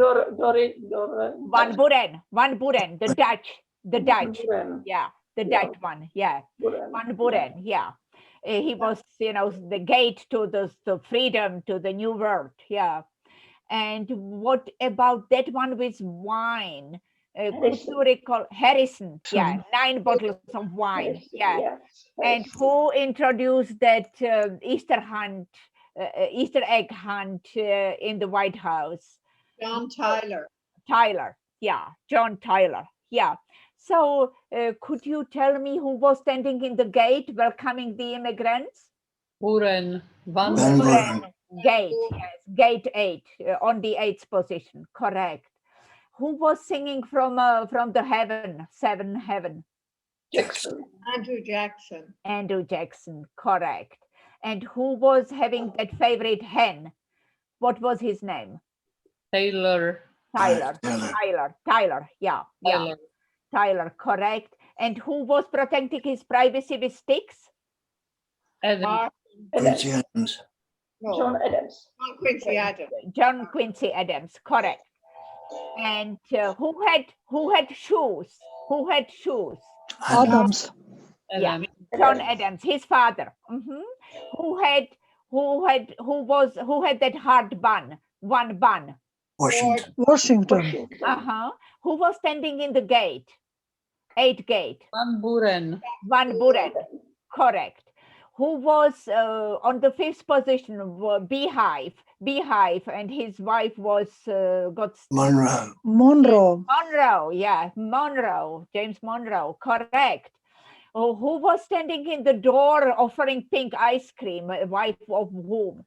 Buren, the Dutch, Buren. yeah, the Yeah. Dutch one, yeah, Buren. Van Buren, yeah. He was, the gate to the freedom, to the new world, yeah. And what about that one with wine? Could you recall Harrison? Yeah, 9 bottles of wine. Yeah. And who introduced that Easter egg hunt in the White House? John Tyler. Tyler. Yeah, John Tyler. Yeah. So could you tell me who was standing in the gate welcoming the immigrants? Buren. Van Van Buren. Buren. Gate, yes, gate 8, on the 8th position, correct. Who was singing from the heaven, 7 heaven? Jackson. Andrew Jackson. Andrew Jackson, correct. And who was having that favorite hen? What was his name? Taylor. Tyler, yeah, Tyler. Tyler, correct. And who was protecting his privacy with sticks? Adam. Quincy Adams. No, John Adams. John Quincy Adams. John Quincy Adams, correct. And who had shoes? Who had shoes? Adams. Yeah, Adam. John Adams, his father. Who had that hard bun? One bun. Washington. Who was standing in the gate? 8 gate. Van Buren. Van Buren, correct. Who was on the 5th position? Beehive, and his wife was Monroe. Yeah, Monroe, James Monroe, correct. Who was standing in the door offering pink ice cream? Wife of whom?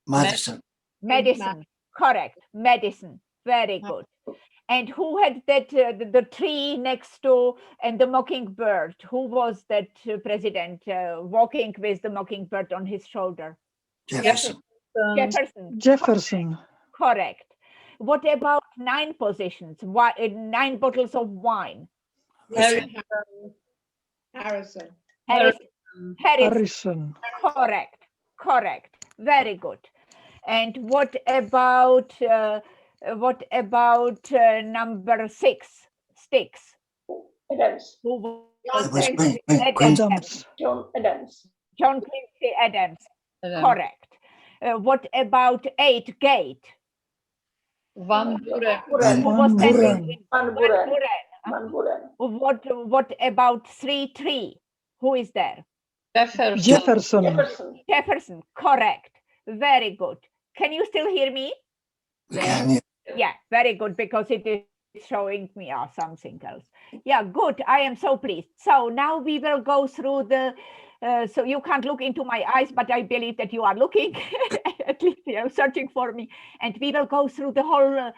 Madison. Madison, correct. Madison, very good. And who had that the tree next to and the mockingbird? Who was that president walking with the mockingbird on his shoulder? Jefferson. Jefferson. Correct. What about 9 positions? 9 bottles of wine? Harrison. Harrison. Correct. Very good. And what about number 6? Sticks. Adams. Who was Adams. John Adams. John Quincy Adams. Correct. What about 8 gate? Van Buren. Who was standing in Van Buren. What about 3-3? Who is there? Jefferson. Correct. Very good. Can you still hear me? We can. Yeah, very good, because it is showing me something else. Yeah, good. I am so pleased. So now we will go through the, so you can't look into my eyes, but I believe that you are looking, at least you're searching for me. And we will go through the whole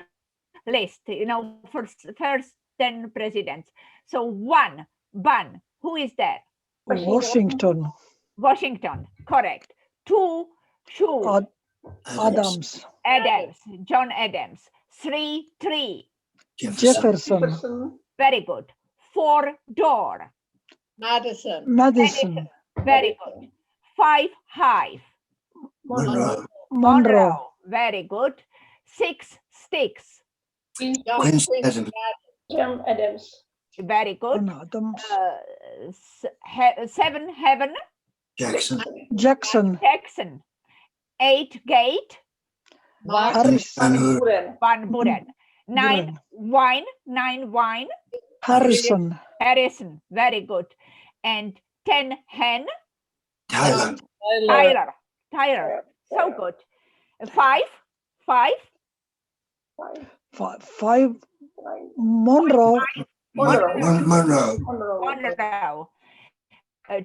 list, first 10 presidents. So 1, Bun, who is there? Washington. Correct. 2, Shoe. Adams. John Adams. 3. Jefferson. Very good. 4, Door. Madison. Very good. 5, Hive. Monroe. Very good. 6, Sticks. John Adams. Very good. 7, Heaven. Jackson. 8, Gate. Van Buren. 9, Wine. Harrison. Very good. And 10, Hen. Tyler. Tyler. So good. 5. Monroe.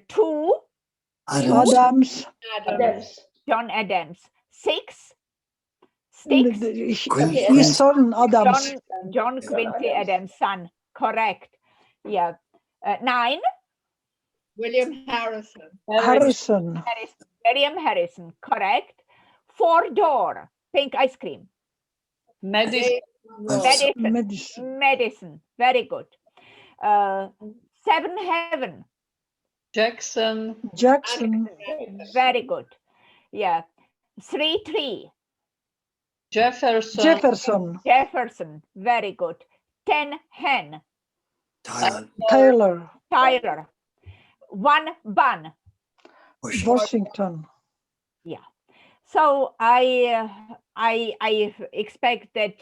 2, Adams. John Adams. 6, Sticks. His son Adams. John Quincy Adams' son. Correct. Yeah. 9, William Harrison. William Harrison. Correct. 4, Door. Pink ice cream. Madison. Medicine. Medicine. Very good. 7 heaven. Jackson. Jackson. Very good. Yeah. 3 tree. Jefferson. Jefferson. Jefferson. Very good. 10 hen. Taylor. Tyler. 1 bun. Washington. Yeah. So I expect that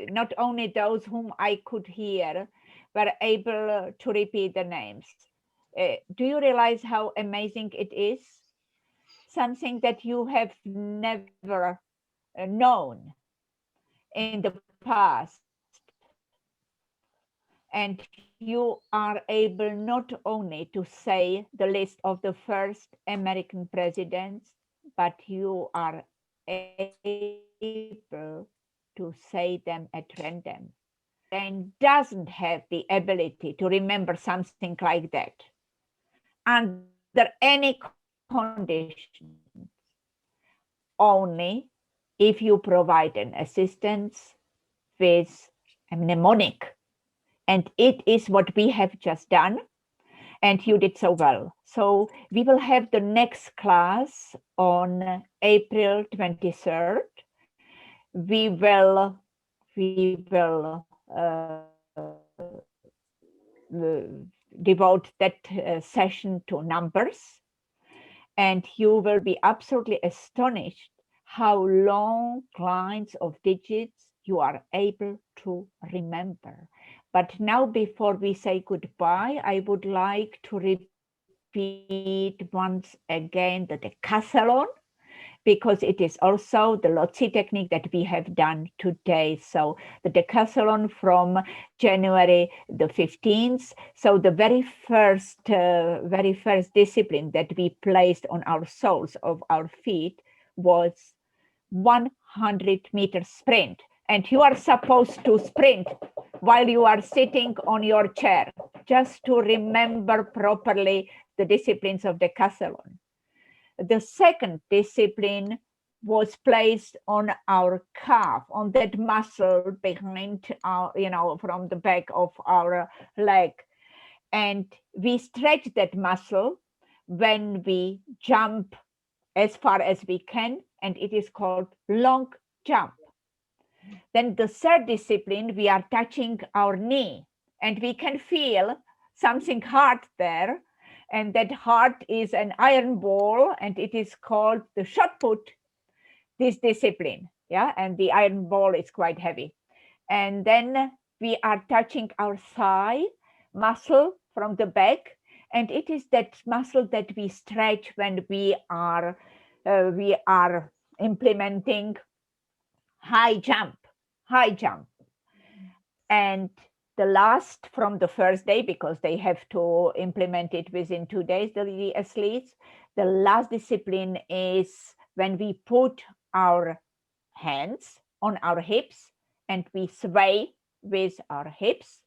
not only those whom I could hear were able to repeat the names. Do you realize how amazing it is? Something that you have never known in the past. And you are able not only to say the list of the first American presidents, but you are able to say them at random. And doesn't have the ability to remember something like that under any conditions, only if you provide an assistance with a mnemonic. And it is what we have just done. And you did so well. So we will have the next class on April 23rd. We will devote that session to numbers. And you will be absolutely astonished how long lines of digits you are able to remember. But now, before we say goodbye, I would like to repeat once again the decathlon, because it is also the Lotzi technique that we have done today. So the decathlon from January the 15th. So the very first discipline that we placed on our soles of our feet was 100-meter sprint. And you are supposed to sprint while you are sitting on your chair, just to remember properly the disciplines of decathlon. The second discipline was placed on our calf, on that muscle behind our, from the back of our leg. And we stretch that muscle when we jump as far as we can, and it is called long jump. Then the third discipline, we are touching our knee, and we can feel something hard there. And that heart is an iron ball, and it is called the shot put, this discipline. Yeah, and the iron ball is quite heavy. And then we are touching our thigh muscle from the back, and it is that muscle that we stretch when we are implementing high jump. And the last from the first day, because they have to implement it within 2 days, the athletes, the last discipline is when we put our hands on our hips and we sway with our hips,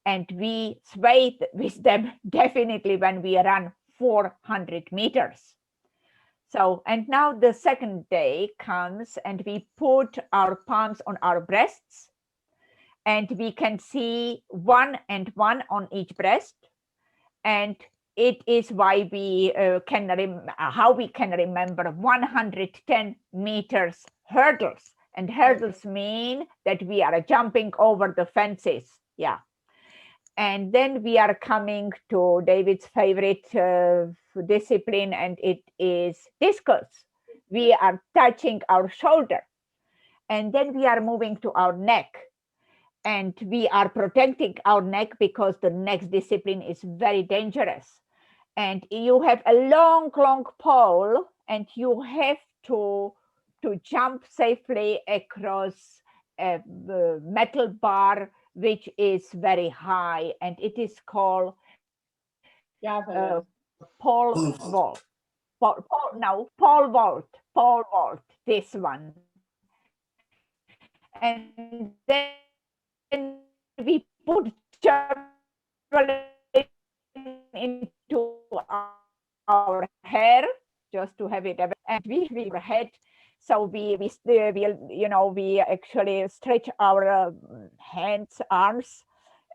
and we sway with them definitely when we run 400 meters. So, and now the second day comes and we put our palms on our breasts, and we can see 1 and 1 on each breast. And it is why we how we can remember 110 meters hurdles. And hurdles mean that we are jumping over the fences. Yeah. And then we are coming to David's favorite discipline, and it is discus. We are touching our shoulder, and then we are moving to our neck, and we are protecting our neck because the next discipline is very dangerous. And you have a long pole, and you have to jump safely across a metal bar which is very high, and it is called pole vault. Pole vault, this one. And then we put javelin into our hair, just to have it, and we head So we we actually stretch our hands, arms,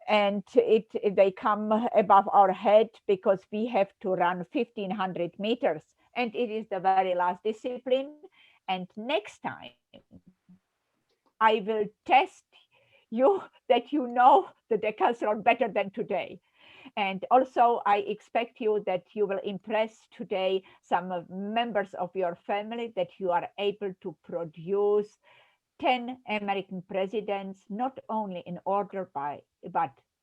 and they come above our head because we have to run 1500 meters, and it is the very last discipline. And next time I will test you that you know the decathlon better than today. And also I expect you that you will impress today some members of your family, that you are able to produce 10 American presidents, not only in order but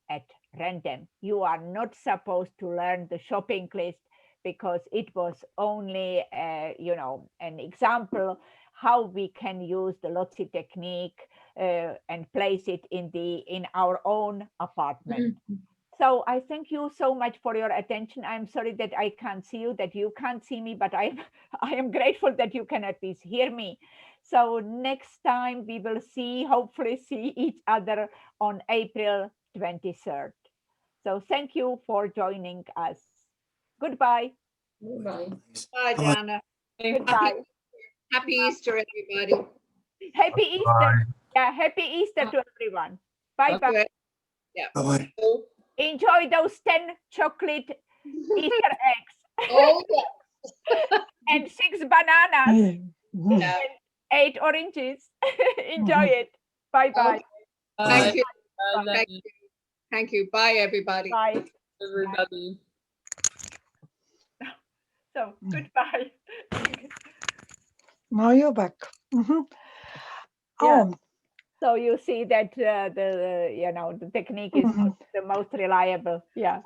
at random. You are not supposed to learn the shopping list because it was only an example how we can use the Lotzi technique and place it in our own apartment. So I thank you so much for your attention. I'm sorry that I can't see you, that you can't see me, but I am grateful that you can at least hear me. So next time we will hopefully see each other on April 23rd. So thank you for joining us. Goodbye. Bye. Bye, Dana. Goodbye. Happy Easter, everybody. Happy Easter. Yeah, happy Easter to everyone. Bye bye. Okay. Yeah. Bye-bye. Enjoy those 10 chocolate Easter eggs Oh, yeah. and 6 bananas Yeah. and 8 oranges. Enjoy it. Bye bye. Thank you. Bye, Thank you. Thank you. Bye, everybody. Bye. everybody. So goodbye. Now you're back. Yeah. So you see that the technique is not the most reliable. Yeah.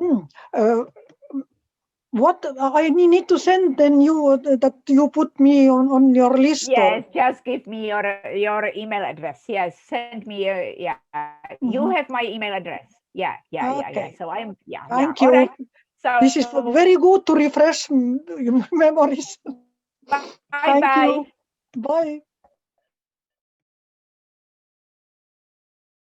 What I need to send then you that you put me on your list? Yes, just give me your email address. Yes, send me. You have my email address. Yeah. Okay. So I'm Thank All you. right. So This is very good to refresh memories. Bye Thank bye. you. Bye.